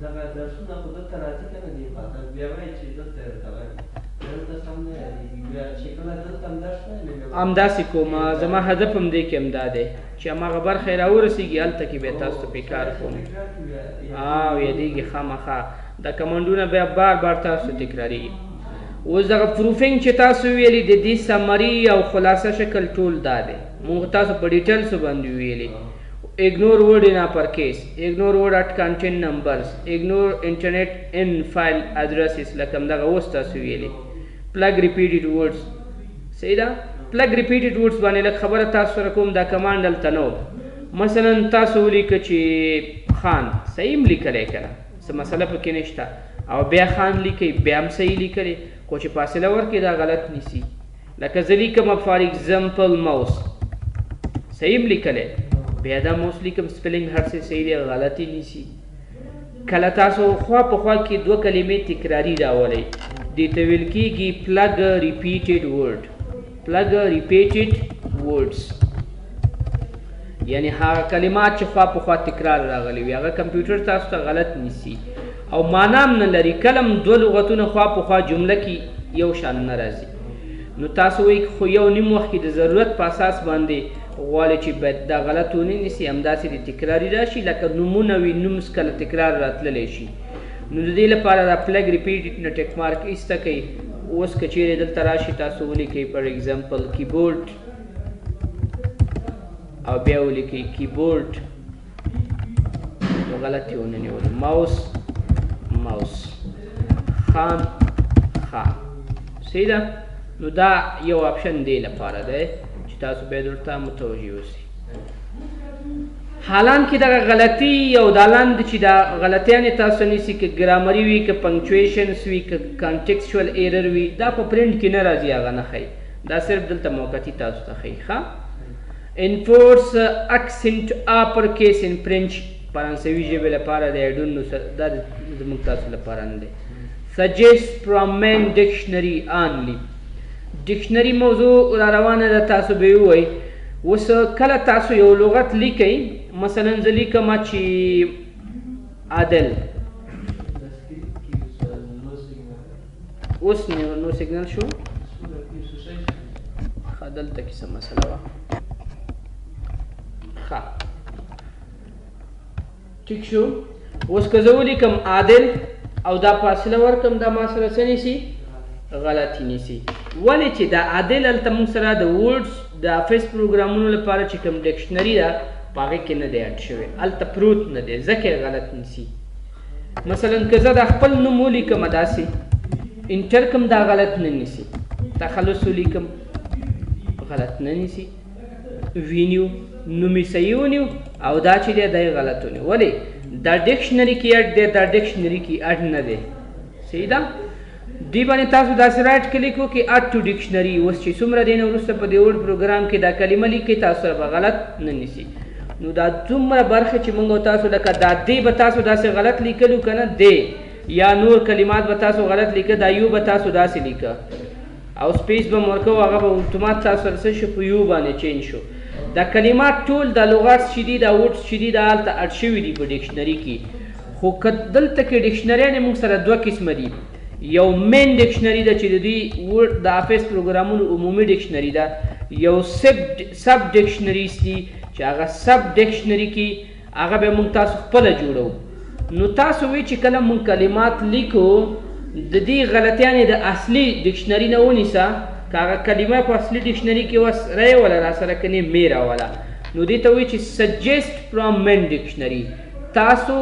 دغه درسونه خو دلته راځي که نه دي خواته بیا وایي چې دلته درته وایي دلته سم نه یادېږي بیا چې کله دلته هم درس نه همداسې کوم. زما هدف هم دی کې همدا دی چې هماغه برخه یې راورسېږي هلته کې بیا تاسو ته پرې کار کوم. یادېږي خامخا دا کمانډونه بیا بار بار تاسو ته تکرارېږي. اوس دغه پروفینګ چې تاسو ویلي د دې سمري او خلاصه شکل ټول دا دی. موږ تاسو په ډیټیلسو باندې ویلي ignore word in uppercase, ignore word at content numbers, ignore internet in file addresses لکه همدغه اوس تاسو ویلي. plug repeated words. صحیح ده؟ plug repeated words باندې لږ خبره تاسو سره کوم. دا کمانډ دلته نو مثلا تاسو ولیکه چې خان صحیح هم لیکلی که نه، څه مسله پکې نشته، او بیا خان لیکئ بیا هم صحیح لیکلی، خو چې فاصله ورکړئ دا غلط نیسي. لکه زه لیکم فار ایگزامپل ماوس صحیح هم لیکلی، بیا دا موس لیکم سپیلنګ هر څه صحیح دی، غلطي نیسي. کله تاسو خوا په خوا کې دوه کلمې تکراري راولئ، دې ته ویل کېږي plug repeated word. plug repeated words یعنی هغه کلمات چې خوا په خوا تکرار راغلي وي هغه کمپیوټر تاسو ته غلط نیسي او معنا هم نه لري. کله هم دوه لغتونه خوا په خوا جمله کې یو شان نه راځي. نو تاسو وایئ خو یو نیم وخت کې د ضرورت په اساس باندې غواړئ چې باید دا غلط ونه نیسي، همداسې د تکراري راشي. لکه نومونه وي، نوم کله تکرار راتللی شي. نو د دې لپاره دا پلګ ریپیټ نه ټیک مارک ایسته کوي. اوس که چیرې دلته راشي تاسو ولیکئ فار ایگزامپل کیبورډ او بیا ولیکئ کیبورډ، نو غلطي ونه نیولې. ماوس خان صحیح ده؟ نو دا یو آپشن دی لپاره دی چې تاسو باید ورته متوجه اوسئ. حالان کې دغه غلطي او دا لاندې چې دا غلطیانې تاسو نیسي، که ګرامري وي، که پنکچویشنز وي، که کانټیکسچوال ایرر وي، دا په پرنټ کې نه راځي، هغه نه ښایي. دا صرف دلته موقتي تاسو ته ښایي. ښه enforce accent upper case in French فرانسوي ژبې لپاره دی. I don't know دا زموږ تاسو لپاره نه دی. suggest from main dictionary only. ډکشنري موضوع را روانه ده، تاسو به ووایئ. اوس کله تاسو یو لغت لیکئ، مثلا زه لیکم چې عادل، اوس نو سیګنل شو، ښه دلته کې څه مسله وه، ښه ټیک شو. اوس که زه ولیکم عادل او دا فاصله ورکړم، دا ما سره څه نیسي؟ غلطي نیسي. ولې چې دا عادل هلته موږ سره د ورډز د افیس پروګرامونو لپاره چې کوم ډکشنري ده په هغې کې نه دی اډ شوی، هلته پروت نه دی، ځکه یې غلط نیسي. مثلا که زه دا خپل نوم ولیکم داسې انټر کم، دا غلط نه نیسي. تخلص ولیکم غلط نه نیسي. وینیو نومې صحیح ونیو او دا چې دی دا یې غلط ونیو. ولې؟ دا ډکشنري کې اډ دی، دا ډکشنري کې اډ نه دی. صحیح ده؟ دی باندې تاسو داسې رایټ کلیک وکړئ اډ ټو ډکشنري. اوس چې څومره دی نه وروسته په دې ورډ پروګرام کې دا کلمه لیکئ، تاسو سره به غلط نه نیسي. نو دا څومره برخې چې موږ تاسو لکه دا دی به تاسو داسې غلط لیکلو که نه دی، یا نور کلمات به تاسو غلط لیکه، دا یو به تاسو داسې لیکه او سپیس به م ورکوو، هغه به اتومات تاسو سره څه شو په یو باندې چینج شو. دا کلمات ټول دا لغات چې دي، دا ورډز چې دي، دا هلته اډ شوي دي په ډکشنري کې. خو که دلته کې ډکشنریانې موږ سره دوه قسمه دي. یو مین ډکشنري ده چې د دوی ورډ د افیس پروګرامونو عمومي ډکشنري ده. یو سب ډکشنریز دي چې هغه سب ډکشنري کې هغه به موږ تاسو خپله جوړو. نو تاسو وایئ چې کله موږ کلمات لیکو د دې غلطیانې د اصلي ډکشنري نه ونیسه، که هغه کلمه په اصلي ډکشنري کې وس رایوله را سره که نه مې راوله. نو دې ته وایي چې سجیسټ فرام مین ډکشنري. تاسو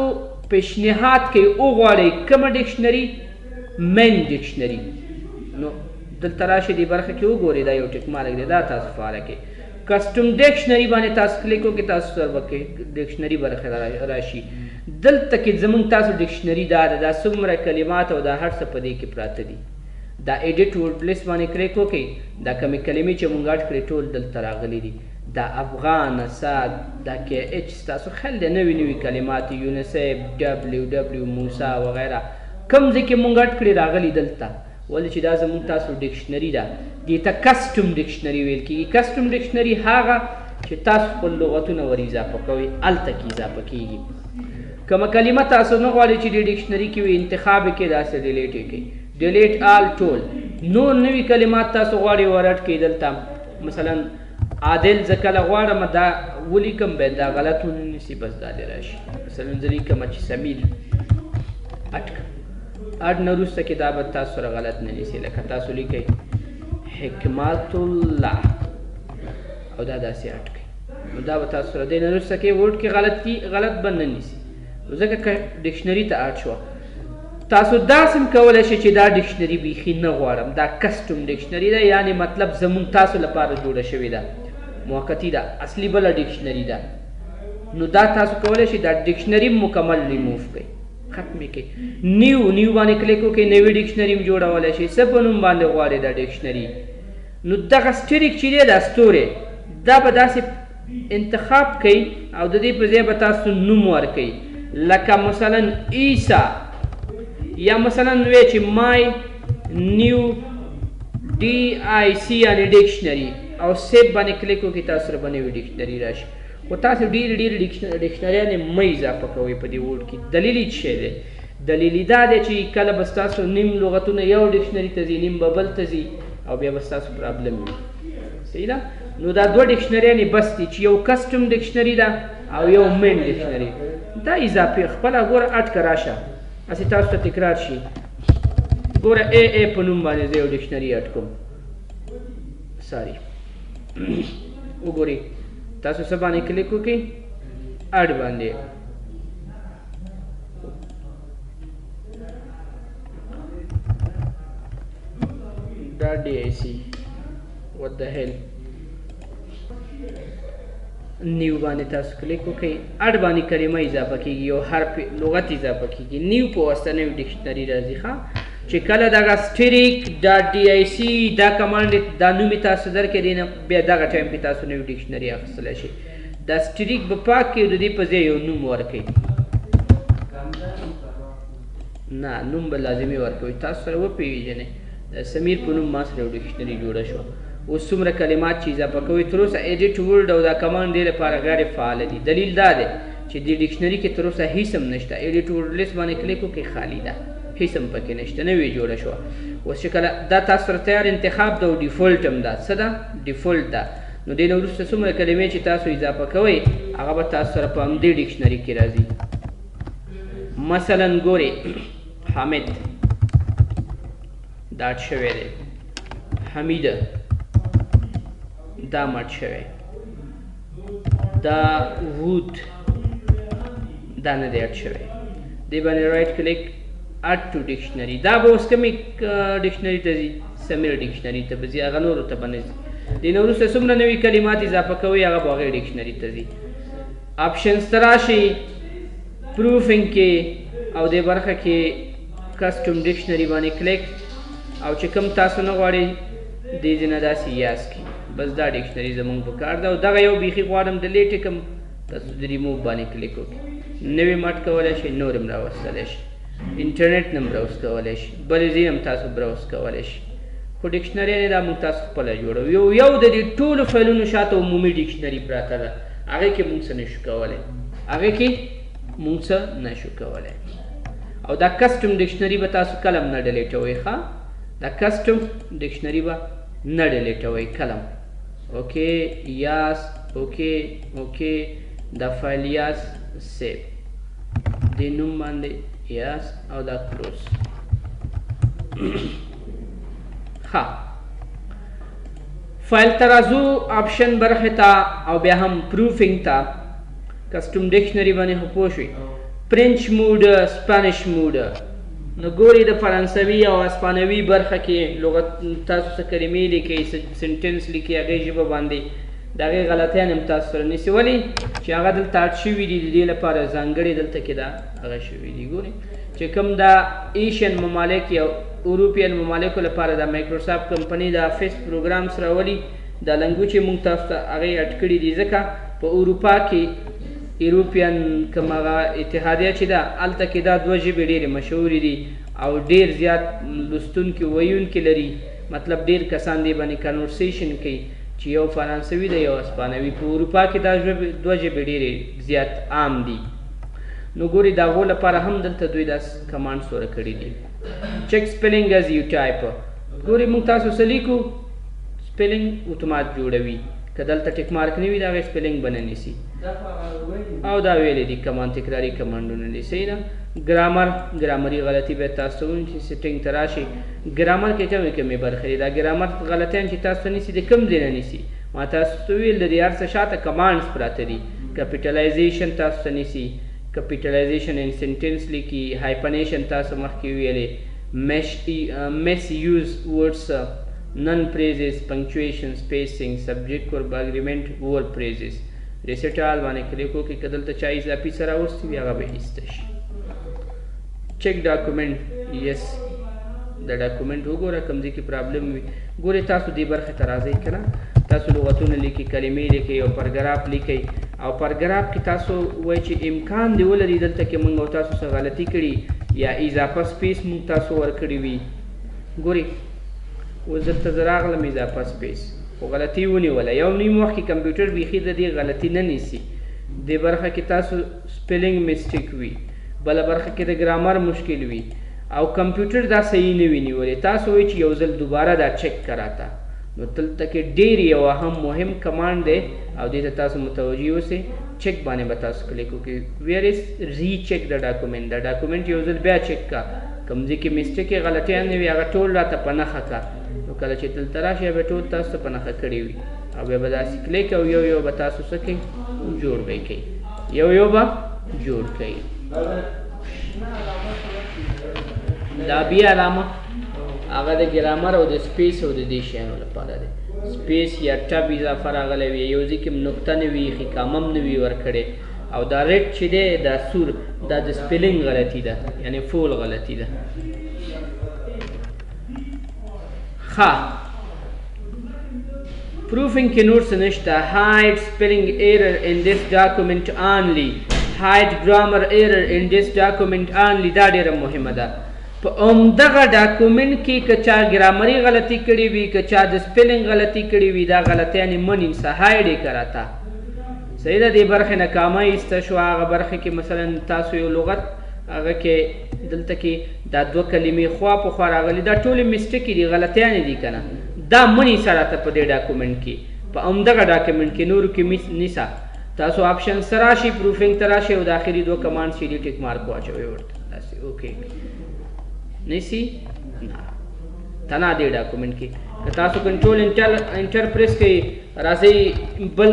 پیشنهاد کوئ وغواړئ کومه ډکشنري؟ مین ډکشنري. نو دلته راشي دې برخه کې وګورئ دا یو ټیک مارک دی دا تاسو فعاله کړئ کسټم ډکشنري باندې تاسو کلیک وکړئ تاسو سره به ډکشنري برخه راشي دلته کې زموږ تاسو ډکشنري دا ده دا څومره کلمات او دا هر څه په دې کې پراته دي دا ایډیټ ورډ لیست باندې کلیک وکړئ دا کمې کلمې چې مونږ اډ کړې ټول دلته راغلي دي دا افغان اسد دا کې اچ ستاسو خیال دی نوي نوي کلمات یونیسیف ډبلیو موسی وغیره کوم ځای کې مونږ اډ کړې راغلي دلته ولې چې دا زموږ تاسو ډکشنري ده دې ته کسټم ډکشنري ویل کېږي کسټم ډکشنري هغه چې تاسو خپل لغتونه ور اضافه کوئ هلته کې اضافه کېږي کومه کلمه تاسو نه غواړئ چې دې ډکشنري کې وي انتخاب یې کړئ داسې ډیلیټ یې کړئ ډیلیټ آل ټول نور نوي کلمات تاسو غواړئ ور اډ کړئ دلته مثلا عادل زه کله غواړم دا ولیکم باید دا غلط ونه نیسي بس دا دې راشي مثلا زه لیکم چې سمیر اډ کړم اډ نه وروسته کې دا به تاسو سره غلط نه نیسي لکه تاسو لیکئ حکمت الله او دا داسې اډ کړئ نو دا به تاسو سره دې نه وروسته کې ورډ کې غلط به نه نیسي ځکه که ډکشنري ته اډ شوه تاسو داسې هم کولی شئ چې دا ډکشنري بیخي نه غواړم دا کسټم ډکشنري ده یعنې مطلب زموږ تاسو لپاره جوړه شوې ده موقتي ده اصلي بله ډکشنري ده نو دا تاسو کولی شئ دا ډکشنري مکمل ریموف کړئ ختم یې کړئ نیو باندې کلیک وکړئ نوې ډکشنري هم جوړولی شئ څه په نوم باندې غواړئ دا ډکشنري نو دغه سټریک چې دی دا ستورې دا به داسې انتخاب کوئ او د دې په ځای به تاسو نوم ورکوئ لکه مثلا عیسی یا مثلا وی چې مای نیو ډي آی سی یعنې ډکشنري او سیب باندې کلیک وکړئ تاسو سره به نوې ډکشنري راشي خو تاسو ډېرې ډکشنریانې مه اضافه کوئ په دې ورډ کې دلیل یې څه شی دی دلیل یې دا دی چې کله به ستاسو نیم لغتونه یو ډکشنري ته ځي نیم به بل ته ځي او بیا به ستاسو پرابلم وي صحیح ده نو دا دوه ډکشنریانې بس دي چې یو کسټم ډکشنري ده او یو مین ډکشنري دا اضافي خپله ګوره اټ که راشه هسې تاسو ته تکرار شي ګوره ای په نوم باندې زه یو ډکشنري اډ کوم ساري وګورئ تاسو څه باندې کلیک وکړئ اډ باندې دا ډي آی سی what the hell نیو باندې تاسو کلیک وکړئ اډ باندې کلمه اضافه کېږي یو حرف لغت اضافه کېږي نیو په واسطه نوی ډکشنري راځي ښه چې کله دغه سټریک ډاټ ډي آی سی دا کمانډ دا نوم یې تاسو درکړی دی نه بیا دغه ټایم کې تاسو نوی ډکشنري اخیستلی شئ دا سټریک به پاک کړئ د دې په ځای یو نوم ورکړئ نه نوم به لازمي ورکوئ تاسو سره وپېژنئ د سمیر په نوم ما سره یو ډکشنري جوړه شوه اوس څومره کلمات چې اضافه کوئ تر اوسه ایډیټ ورډ او دا کمانډ دې لپاره غیر فعاله دي دلیل دا دی چې دې ډکشنري کې تر اوسه هیڅ هم نشته ایډیټ ورډ لیست باندې کلیک وکړئ خالي ده هیڅ هم پکې نشته نوې جوړه شوه اوس چې کله دا تاسو سره تیار انتخاب ده او ډیفولټ هم ده څه ده ډیفولټ ده نو دې نه وروسته څومره کلمې چې تاسو اضافه کوئ هغه به تاسو سره په همدې ډکشنري کې راځي مثلا ګورئ حامد دا اډ شوی دی حمیده دا مټ شوی دا وود دا نه دی اډ شوی دې باندې رایټ کلیک اډ ټو ډکشنري دا به اوس کومې ډکشنري ته ځي سمیر ډکشنري ته به ځي هغه نورو ته به نه ځي دې نه وروسته څومره نوي کلمات اضافه کوئ هغه به هغې ډکشنري ته ځي آپشنز ته راشئ پروفینګ کې او دې برخه کې کسټم ډکشنري باندې کلیک او چې کوم تاسو نه غواړئ دې ځای نه داسې یاس کړئ بس دا ډکشنري زموږ په کار ده او دغه یو بیخي غواړم ډیلیټ یې کړم تاسو د ریموو باندې کلیک وکړئ نوی مټ کولی شئ نور هم راوستلی شئ انټرنیټ نه هم براوز کولی شئ بلې ځای هم تاسو براوز کولی شئ خو ډکشنریانې دا موږ تاسو خپله جوړو یو د دې ټولو فایلونو شاته عمومي ډکشنري پراته ده هغې کې موږ څه نشو کولی هغې کې موږ څه نشو کولی او دا کسټم ډکشنري به تاسو کله هم نه ډیلیټوئ ښه دا کسټم ډکشنري به نه ډیلیټوئ کله هم اوکې یاس اوکې دا فایل یاس سیو دې نوم باندې یاس او دا کلوز ښه فایل ته راځو آپشن برخې ته او بیا هم پروفینګ ته کسټم ډکشنري باندې خو پوه شوئ فرینچ موډ سپانش موډ نو ګوري د فرانسوي او اسپانوي برخه کې لغت تاسو څه کلمې لیکئ سنټنس لیکئ هغې ژبه باندې د هغې غلطیان هم تاسو سره نیسي ولې چې هغه دلته اډ شوي دي د دې لپاره ځانګړي دلته کې دا هغه شوي دي ګورئ چې کوم دا ایشین ممالک یا اروپین ممالکو لپاره د مایکروسافټ کمپنۍ د افیس پروګرامس راولي دا لنګوچې موږ تاسو ته هغې اډ کړي دي ځکه په اروپا کې ایروپین کوم هغه اتحادیه چې ده هلته کې دا دوه ژبې ډېرې مشهورې دي او ډېر زیات لوستونکي ویونکي لري مطلب ډېر کسان دې باندې کنورسیشن کوي چې یو فرانسوي ده یو اسپانوي په اروپا کې دا دوه ژبې ډېرې زیات عام دي نو ګوري د هغو لپاره هم دلته دوی دا کمانډ سوره کړي دي چیک سپیلنګ از یو ټایپ ګوري موږ تاسو څه لیکو سپیلنګ اتومات جوړوي که دلته ټیک مارک نه وي د هغې سپیلنګ به نه نیسي او دا ویلې دي کمان تکراري کمانډونه دي صحیح ده ګرامري غلطي باید تاسو ته وویم چې سیټینګ ته راشي ګرامر کې کمې کمې برخې دي دا ګرامر غلطیان چې تاسو ته نیسي د کوم ځای نه نیسي ما تاسو ته ویل د دې هر څه شاته کمانډس پراته دي کپیټلایزیشن تاسو ته نیسي کپیټلایزیشن ان سنټنس لیکي هایپنیشن تاسو مخکې ویلې مس یوز ورډس نن پریزز پنکچویشن سپیسنګ سبجیکټ ورب اګریمنټ ور پریزز ریسیټال باندې کلیک وکړئ که دلته چا اضافي سره راوستي وي هغه به ایسته شي چیک ډاکومنټ یس د ډاکومنټ وګوره کوم ځای کې پرابلم وي ګورئ تاسو دې برخې ته راځئ که نه تاسو لغتونه لیکئ کلمې لیکئ او پرګراف لیکئ او پرګراف کې تاسو وایئ چې امکان دې ولري دلته کې موږ او تاسو څه غلطي کړي یا اضافه سپیس موږ تاسو ورکړي وي ګورئ اوس دلته زه راغلم اضافه سپیس خو غلطي ونیوله یو نیم وخت کې کمپیوټر بیخي د دې غلطي نه نیسي دې برخه کې تاسو سپیلنګ مسټیک وي بله برخه کې د ګرامر مشکل وي او کمپیوټر دا صحیح نه وي نیولی تاسو وایئ چې یو ځل دوباره دا چک کراته نو دلته کې ډېر یو اهم مهم کمانډ دی او دې ته تاسو متوجه اوسئ چک باندې به تاسو کلیک وکړئ ویر از ری چک د ډاکومنټ دا ډاکومنټ یو ځل بیا چک کا کوم ځای کې مسټیک غلطیان نه وي هغه ټول راته په نښه کا نو کله چې دلته راشي بیا ټول تاسو ته په نښه کړي وي او بیا به داسې کلیک او یو یو به تاسو څه کوئ جوړ به یې کوئ یو یو به جوړ کوئ دا بیا علامه هغه د ګرامر او د سپیس او د دې شیانو لپاره دی سپیس یا ټب اضافه راغلی وي یو ځای کې نقطه نه وي ښیکامه هم نه وي ورکړې او دا ریډ چې دی دا سور دا د سپیلنګ غلطي ده یعنې فول غلطي ده ښه پروفینګ کې نور څه نشته hide spelling error in this document only hide grammar error in this document only دا ډېره مهمه ده په همدغه ډاکومنټ کې که چا ګرامري غلطي کړې وي که چا د سپیلنګ غلطي کړې وي دا غلطیانې مه نیسه هایډ یې که راته صحیح ده دې برخې نه کامه ایسته شوه هغه برخې کې مثلا تاسو یو لغت هغه کې دلته کې دا دوه کلمې خوا په خوا راغلي دا ټولې مسټیکې دي غلطیانې دي که نه دا مه نیسه راته په دې ډاکومنټ کې په همدغه ډاکومنټ کې نورو کې نیسه تاسو آپشن سره راشي پروفینګ ته راشئ او د آخري دوه کمانډ چې دي ټیک مارک واچوئ ورته داسې اوکې نیسي نه تنا دې ډاکومنټ کې که تاسو کنټرول انټر پریس کوئ راځئ بل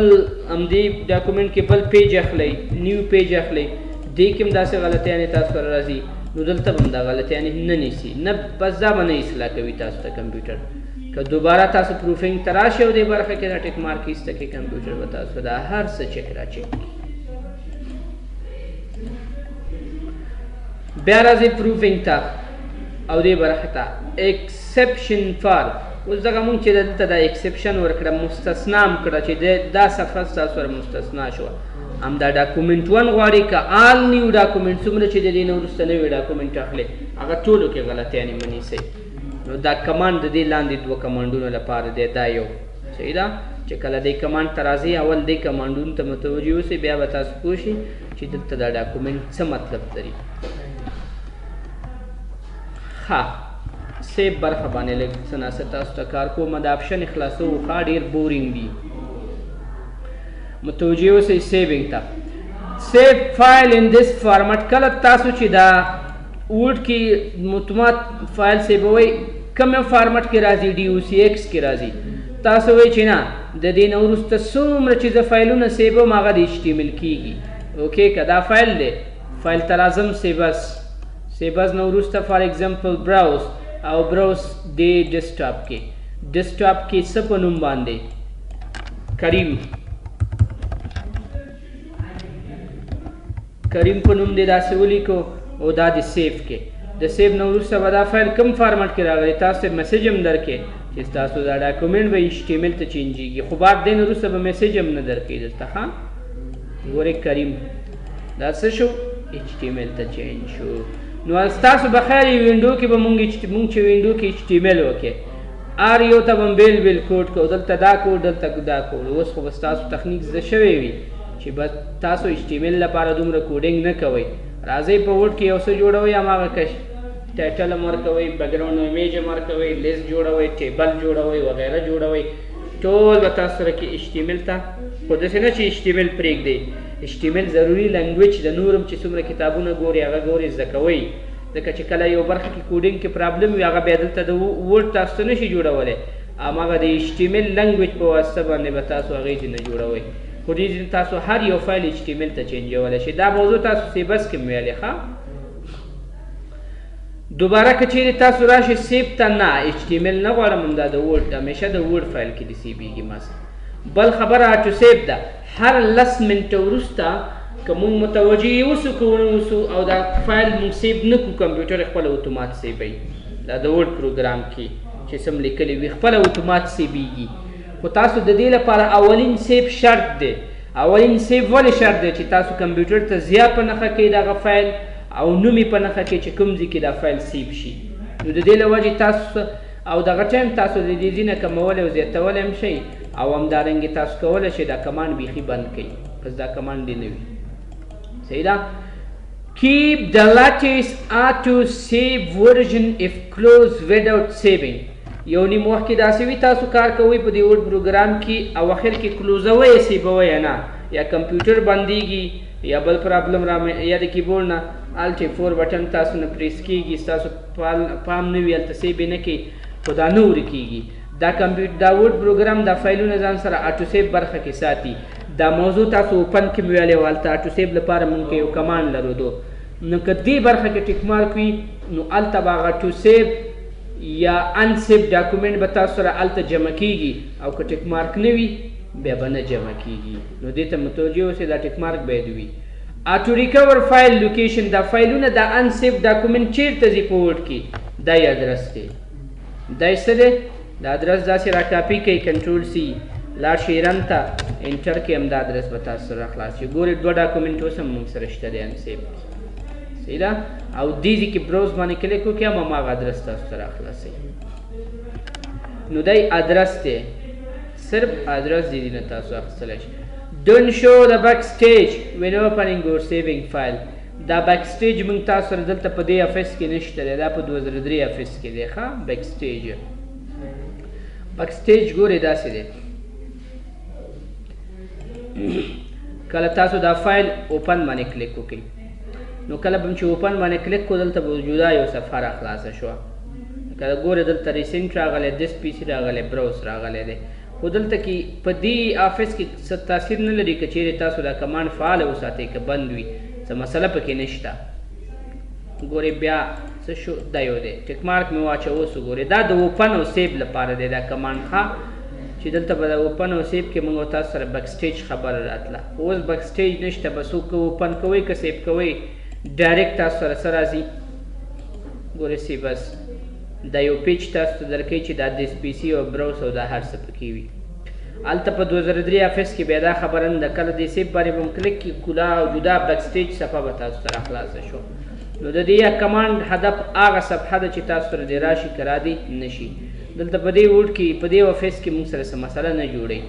همدې ډاکومنټ کې بل پیج اخلئ نیو پیج اخلئ دې کې هم داسې غلطیانې تاسو سره راځي نو دلته به هم دا غلطیانې نه نیسي نه بس دا به نه اصلاح کوي تاسو ته کمپیوټر که دوباره تاسو پروفینګ ته راشئ او دې برخه کې دا ټیک مارک ایسته کې کمپیوټر به تاسو دا هر څه چک را چک بیا راځئ پروفینګ ته او دې برخه ته ایکسپشن فار اوس دغه مونږ چې دلته دا ایکسپشن ورکړه مستثنا م کړه چې دا صفحه ستاسو سره مستثنا شوه همدا ډاکومنټ ون غواړي که آل نیو ډاکومنټ څومره چې د دې نه وروسته نوي ډاکومنټ اخلئ هغه ټولو کې غلطیانې مه نیسئ نو دا کمانډ د دې لاندې دوه کمانډونو لپاره دی دا یو صحیح ده چې کله دې کمانډ ته راځئ اول دې کمانډونو ته متوجه اوسئ بیا به تاسو پوه شئ چې دلته دا ډاکومنټ څه مطلب لري ښه سیب برخه باندې لږ څه ناڅه تاسو ته کار کوم د آپشن خلاصو ښه ډېر بورینګ دي متوجه اوسئ سیوینګ ته سیو فایل ان دس فارمټ کله تاسو چې دا وورډ کې متمات فایل سیبوئ کوم فارمټ کې راځي ډي او سی ایکس کې راځي تاسو وایئ چې نه د دې نه وروسته څومره چې زه فایلونه سیبوم هغه د اشتمل کېږي اوکې که دا فایل دی فایل ته راځم سیبس سیبز نه وروسته فار ایگزامپل براوز او براوز دی ډیسکټاپ کې څه په نوم باندې کریم په نوم دی داسې ولیکو او دا د سیف کې د سیف نه وروسته به دا فایل کوم فارمټ کې راغلی تاسو ته میسج هم درکې چې ستاسو دا ډاکومنټ به HTML ته چینجېږي خو بعد دی نه وروسته به میسج هم نه درکوي دلته ښه ګورئ کریم دا څه شو HTML ته چینج شو نو ستاسو به خیر وینډو کې به مونږ چې وینډو کې HTML وکړو هر یو ته به بیل کوډ کوو دلته دا کوډ دلته دا کوډ اوس خو به ستاسو تخنیک زده شوی وي چې به تاسو HTML لپاره دومره کوډینګ نه کوئ راځئ په وډ کې یو څه جوړوئ هماغه کش ټایټل هم ورکوئ بیکګراؤنډ امیج هم ورکوئ لیست جوړوئ ټیبل جوړوئ وغیره جوړوئ ټول به تاسو سره کې HTML ته خو داسې نه چې HTML پرېږدئ HTML ضروري لنګویج د نور هم چې څومره کتابونه ګوري هغه ګوري زده کوئ ځکه چې کله یو برخه کې کوډینګ کې پرابلم وي هغه بیا دلته د ورډ تاسو ته نشي جوړولی هماغه د HTML لنګویج په واسطه باندې به تاسو هغې ځینې جوړوئ خو دې ځینې تاسو هر یو فایل HTML ته چینجولی شئ دا موضوع تاسو سیبس کې مې ویلې ښه دوباره که چیرې تاسو راشئ سیب ته نه HTML نه غواړم همدا د ورډ همیشه د ورډ فایل کې د سیبېږي ماست بل خبره آټو سیب ده هر 10 منټه وروسته که مونږ متوجه یې اوسو که ونه اوسو او دا فایل مونږ سیب نه کړو کمپیوټر خپله اتومات سیبوي دا د ورډ پروګرام کې چې سم لیکلی وي خپله اتومات سیبېږي خو تاسو د دې لپاره اولین سیب شرط دی اولین سیب ولې شرط دی چې تاسو کمپیوټر ته ضیا په نښه کړئ دغه فایل او نوم یې په نښه کړئ چې کوم ځای کې دا فایل سیب شي نو د دې له وجې تاسو او دغه ټایم تاسو د دې ځینه کمولی او زیاتولی هم شئ او همدارنګې تاسو کولی شئ دا کمانډ بیخي بند کړئ پس دا کمانډ دې نه وي صحیح ده keep the latest auto save version if closed without saving یو نیم وخت کې داسې وي تاسو کار کوئ په دې ورډ پروګرام کې او اخر کې کلوزوئ یې سیبوئ یې نه یا کمپیوټر بندېږي یا بل پرابلم یا د کیبورډ نه الټ 4 بټن تاسو نه پریس کېږي ستاسو پام نه وي هلته سیب یې نه کوي خو دا نه ورکېږي دا ورډ پروګرام دا فایلونه ځان سره آټو سیب برخه کې ساتي دا موضوع تاسو اوپن کې مې ویلې وه هلته آټو سیب لپاره مونږ یو کمانډ لرو نو که دې برخه کې ټیک مارک وي نو هلته به هغه آټو سیب یا انسیب ډاکومنټ به تاسو سره هلته جمع کېږي او که ټیک مارک نه وي بیا به نه جمع کېږي نو دې ته متوجه اوسئ دا ټیک مارک باید وي آټو ریکور فایل لوکیشن دا فایلونه دا انسیب ډاکومنټ چیرته ځي په ورډ کې دا یې ادرس دی دا یې څه دی دا ادرس داسې را کاپي کوئ کنټرول C لاړ شئ رن ته انټر کې هم دا ادرس به تاسو سره خلاص شي ګورئ 2 ډاکومنټ اوس هم موږ سره شته دی انسیب صحیح ده او دې ځای کې براوز باندې کلیک وکړئ هم هماغه ادرس تاسو سره خلاصوي نو دی ادرس دی صرف ادرس دې نه تاسو اخیستلی شئ don't show the backstage when opening or saving file دا backstage موږ تاسو سره دلته په دې افس کې نشته دی دا په 2003 افس کې دی ښه backstage ګورئ داسې دی کله تاسو دا فایل اوپن باندې کلیک وکړئ نو کله به چې اوپن باندې کلیک کو دلته به جدا یو صفحه را خلاصه شوه کله ګورئ دلته ریسنټ راغلی دس پی سي راغلی براوس راغلی دی خو دلته کې په دې آفس کې څه تاثیر نه لري که چیرې تاسو دا کمانډ فعاله وساتئ که بند وي څه مسله پکې نشته ګورئ بیا څه شو دا یو دی ټیک مارک مې واچوه اوس وګورئ دا د اوپن او سیب لپاره دی دا کمانډ ښه چې دلته به د اوپن او سیب کې موږ تاسو سره بک سټیج خبره راتله اوس بک سټیج نشته بس اوپن کوئ که سیب کوئ ډایرکټ تاسو سره څه راځي ګورئ سی بس دا یو پیج تاسو ته درکوي چې دا د پی سي او براوس او دا هر څه پکې وي هلته په 2003 افس کې بیا دا خبره نه ده کله دې سیب باندې به م کلیک کړي کلا او جدا بک سټیج صفحه به تاسو سره خلاصه شو نو د دې کمانډ هدف هغه صفحه ده چې تاسو سره دې راشي که رادي نه شي دلته په دې ورډ کې په دې افس کې موږ سره څه مسله نه جوړوي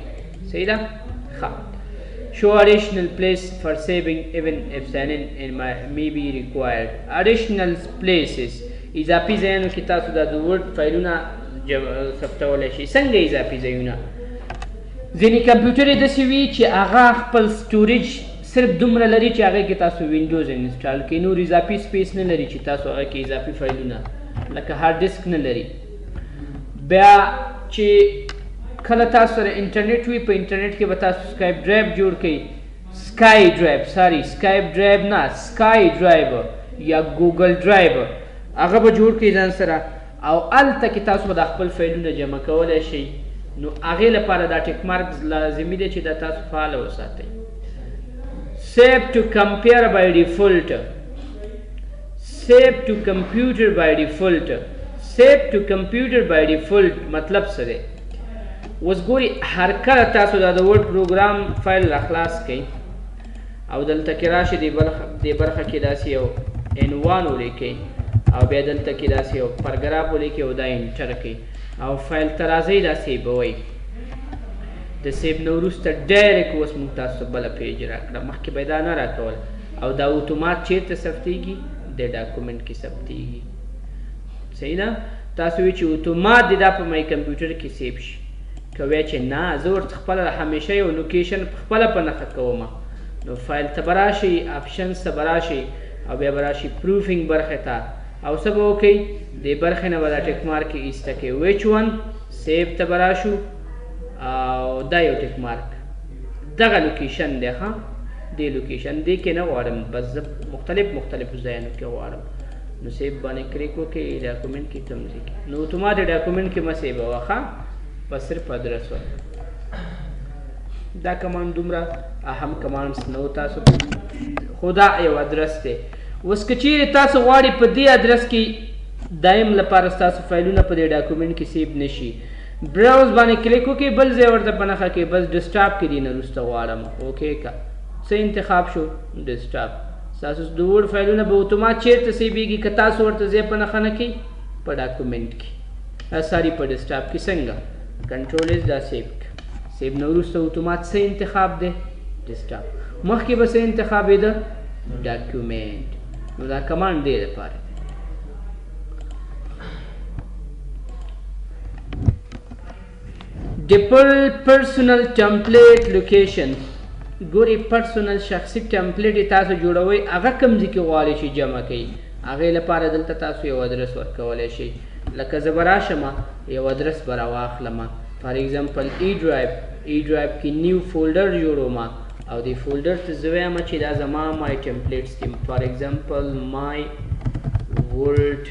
صحیح ده ښه show additional place for saving even if sign-in may be required additional places اضافي ځایونو کې تاسو دا د ورډ فایلونه ثبتولی شئ څنګه اضافي ځایونه ځینې کمپیوټر یې داسې وي چې هغه خپل سټوریج صرف دومره لري چې هغې کې تاسو وینډوز انسټال کړئ نور اضافي سپیس نه لري چې تاسو هغه کې اضافي فایلونه لکه هارډ ډسک نه لري بیا چې کله تاسو سره انټرنیټ وي په انټرنیټ کې به تاسو سکایپ ډرایو جوړ کړئ سکای ډرایو یا ګوګل ډرایو هغه به جوړ کړئ ځان سره او هلته کې تاسو به د خپل فایلونه جمع کولی شئ نو هغې لپاره دا ټیک مارک لازمي دی چې دا تاسو فعاله وساتئ. Save to compare by default. Save to computer by default. Save to computer by default مطلب څه دی؟ اوس ګورئ هر کله تاسو دا د ورډ پروګرام فایل راخلاص کئ او دلته کې راشي دې برخه کې داسې یو عنوان ولیکئ او بیا دلته کې داسې یو پاراګراف ولیکئ او دا انټر کئ او فایل ته راځئ دا سیبوئ. د سیب نه وروسته ډایرکټ اوس موږ تاسو بله پیج راکړه مخکې به یې دا نه راکول او دا اتومات چیرته ثبتیږي د ډاکومنټ کې ثبتیږي. صحیح ده؟ تاسو وایئ چې اتومات دې دا په مای کمپیوټر کې سیب شي. که وایئ چې نه زه ورته خپله همیشه یو لوکیشن پخپله په نښه کومه نو فایل ته به راشئ آپشنز ته به راشئ او بیا به راشئ پروفینګ برخې ته او څه به وکئ دې برخې نه به دا ټیک مارک ایسته کړئ ویچ ون سیب ته به راشو او دا یو ټیک مارک دغه لوکیشن دی ښه دې لوکیشن دې کې نه غواړم بس زه مختلفو ځایونو کې غواړم نو سیب باندې کلیک وکړئ ډاکومنټ کې کوم ځای کې نو اتومات ډاکومنټ کې مه سیبوه ښه بس صرف ادرس ورکړه. دا کمانډ دومره اهم کمانډس نه و تاسو خو دا یو ادرس دی. اوس که چیرې تاسو غواړئ په دې ادرس کې دایم لپاره ستاسو فایلونه په دې ډاکومنټ کې سیب نشي براوز باندې کلیک وکړئ بل ځای ورته په نښه کې بس ډیسکټاپ کې دې نه وروسته غواړم اوکې که څه انتخاب شو ډیسکټاپ ستاسو د ورډ فایلونه به اتومات چیرته سیبېږي که تاسو ورته ځای په نښه نه کړئ په ډاکومنټ کې ساري په ډیسکټاپ کې څنګه کنټرول ایز دا سیب سیب نه وروسته اتومات څه انتخاب دی ډیسکټاپ مخکې به څه انتخابېده ډاکومنټ نو دا کمانډ دې لپاره ډیپل پرسنل ټمپلیټ لوکیشن ګورئ پرسنل شخصي ټمپلیټ یې تاسو جوړوئ هغه کوم ځای کې غواړئ چې جمع کړئ هغې لپاره دلته تاسو یو ادرس ورکولی شئ لکه زه به راشم یو ادرس به راواخلم فار ایگزامپل ای ډرایو کې نیو فولډر جوړوم او دې فولډر ته زه وایم چې دا زما مای ټمپلیټس دي فار ایگزامپل مای ورډ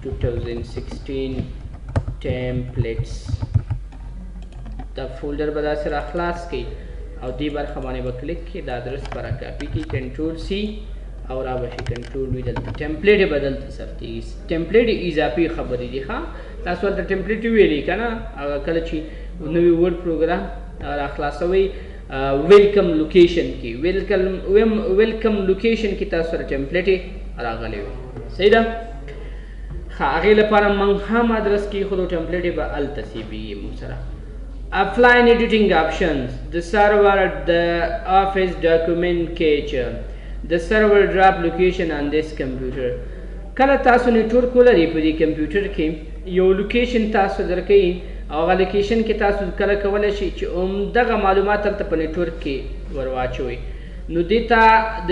2016 ټمپلیټس دا فولډر به داسې راخلاص کړئ او دې برخه باندې به کلیک کړئ دا ادرس به راکاپي کړئ کنټرول سی او را به شي کنټرول وي دلته ټمپلیټ به دلته ثبتېږي ټمپلیټ اضافي خبرې دي ښه تاسو هلته ټمپلیټ ویلي که نه هغه کله چې نوی ورډ پروګرام راخلاصوئ ویلکم لوکیشن کې ویلکم لوکیشن کې تاسو سره ټمپلیټ راغلی وي صحیح ده ښه هغې لپاره موږ هم ادرس کېښودو ټمپلیټ به هلته سیبېږي موږ سره offline editing options the server the office document cache the server drop location on this computer کله تاسو نیټورک ولرئ په دې کمپیوټر کې یو لوکیشن تاسو درکوي او هغه لوکیشن کې تاسو کله کولی شئ چې همدغه معلومات هلته په نیټورک کې ور واچوئ نو دې ته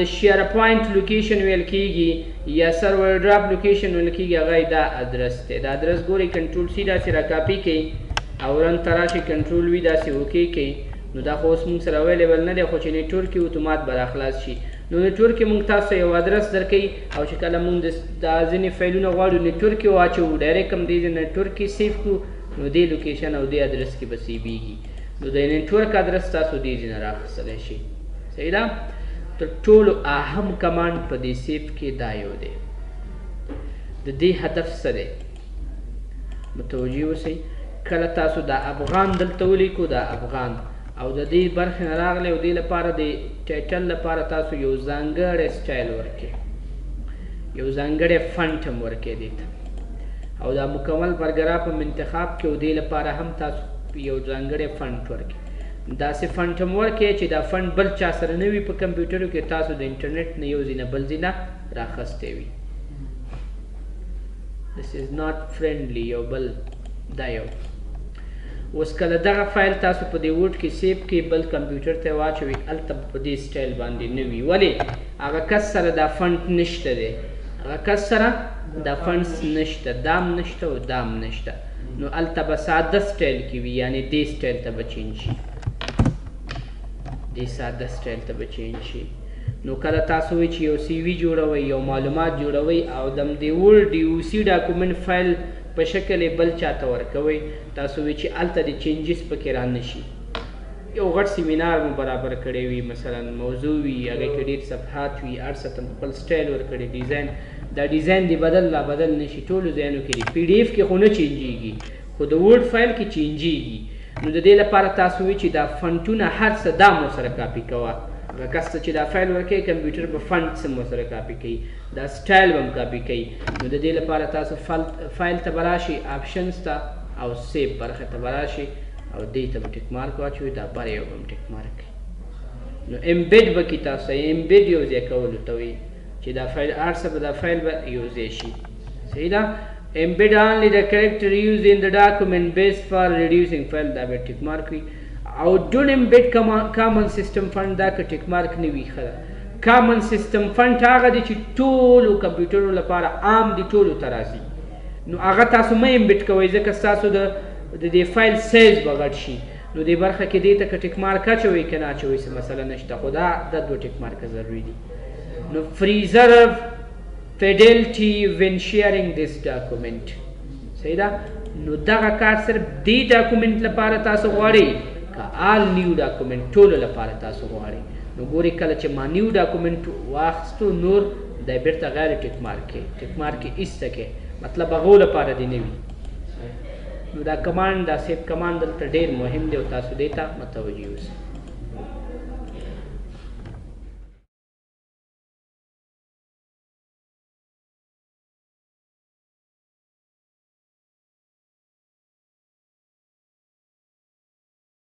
د شیر پوینټ لوکیشن ویل کېږي یا سرور ډراپ لوکیشن ویل کېږي هغه دا ادرس دی دا ادرس ګورئ کنټرول سی داسې راکاپي کوئ او رن ته راشئ کنټرول وي داسې اوکې کوئ نو دا خو اوس موږ سره اویلیبل نه دی خو چې نیټورک کې اتومات به راخلاص شي نو نیټورک کې موږ تاسو یو ادرس درکوي او چې کله موږ دا ځینې فایلونه غواړو نیټورک کې واچوو ډایرکټ هم دې نیټورک کې سیف کړو نو دې لوکیشن او دې ادرس کې به سیبېږي نو د نیټورک ادرس تاسو دې ځای نه راخیستلی شئ صحیح ده تر ټولو اهم کمانډ په دې سیف کې دا یو دی د دې هدف څه دی متوجه اوسئ کله تاسو دا افغان دلته ولیکو دا افغان او د دې برخې نه راغلی او دې لپاره د ټایټل لپاره تاسو یو ځانګړی سټایل ورکړئ یو ځانګړی فنټ هم ورکړئ دې ته او دا مکمل پاراګراف هم انتخاب کړئ او دې لپاره هم تاسو یو ځانګړی فنټ ورکړئ داسې فنټ هم ورکړئ چې دا فنټ بل چا سره نه وي په کمپیوټرو کې تاسو د انټرنیټ نه یو ځای نه بل ځای نه راخیستی وي this is not friendly یو بل دا یو اوس کله دغه فایل تاسو په دې ورډ کې سیف کې بل کمپیوټر ته واچوئ هلته په دې سټایل باندې نه وي ولې هغه کس سره دا فنټ نشته دی هغه کس سره دا فنټس نشته دام نشته او دام نشته نو هلته به ساده سټایل کې وي یعنې دې سټایل ته به چینج شي دې ساده سټایل ته به چینج شي نو کله تاسو وایي چې یو سی وي جوړوئ یو معلومات جوړوئ او د همدې وړ ډي او سی ډاکومنټ فایل په شکل یې بل چاته ورکوئ تاسو وایي چې هلته د چینجز پکې رانشي یو غټ سیمینار مو برابر کړی وي مثلا موضوع وي هغې کې ډېر صفحات وي هر څه ته خپل سټایل ورکړی ډیزاین دا ډیزاین دی بدل لا بدل نشي ټولو ځایونو کې دی پی ډي اف کې خو نه چینجېږي خو د ورډ فایل کې چینجېږي نو د دې لپاره تاسو وایي چې دا فنټونه هر څه دا مو سره کاپي کوه هغه کس ته چې دا فایل ورکوي کمپیوټر به فنټس هم ورسره کاپي کوي دا سټایل به هم کاپي کوي نو د دې لپاره تاسو فایل ته به راشئ آپشنز ته او سیو برخه ته به راشئ او دې ته به ټیک مارک واچوئ دا بر یو به هم ټیک مارک کوي نو امبیډ به کې تاسو امبیډ یو ځای کولو ته وایي چې دا فایل هر څه به دا فایل به یوځای شي صحیح ده embed only the character used in the document base for reducing file دا به ټیک مارک وي او don't embed common system fund دا که ټیک مارک نه وي ښه common system fund هغه دی چې ټولو کمپیوټرو لپاره عام دي ټولو ته راځي نو هغه تاسو مه embed کوئ ځکه ستاسو د دې فایل سایز به غټ شي نو دې برخه کې دې ته که ټیک مارک اچوئ که نه اچوئ څه مسله نشته خو دا دوه ټیک مارکه ضروري دي نو preserve fidelity when sharing this document صحیح ده نو دغه کار صرف دې ډاکومنټ لپاره تاسو غواړئ که آل نیو ډاکومنټ ټولو لپاره تاسو غواړئ نو ګورئ کله چې ما نیو ډاکومنټ واخیستو نور دا بیرته غیر ټیک مارک کې ټیک مارک کې ایسته کې مطلب هغو لپاره دی نه وي نو دا کمانډ دا سیف کمانډ دلته ډېر مهم دی او تاسو دې ته متوجه اوسئ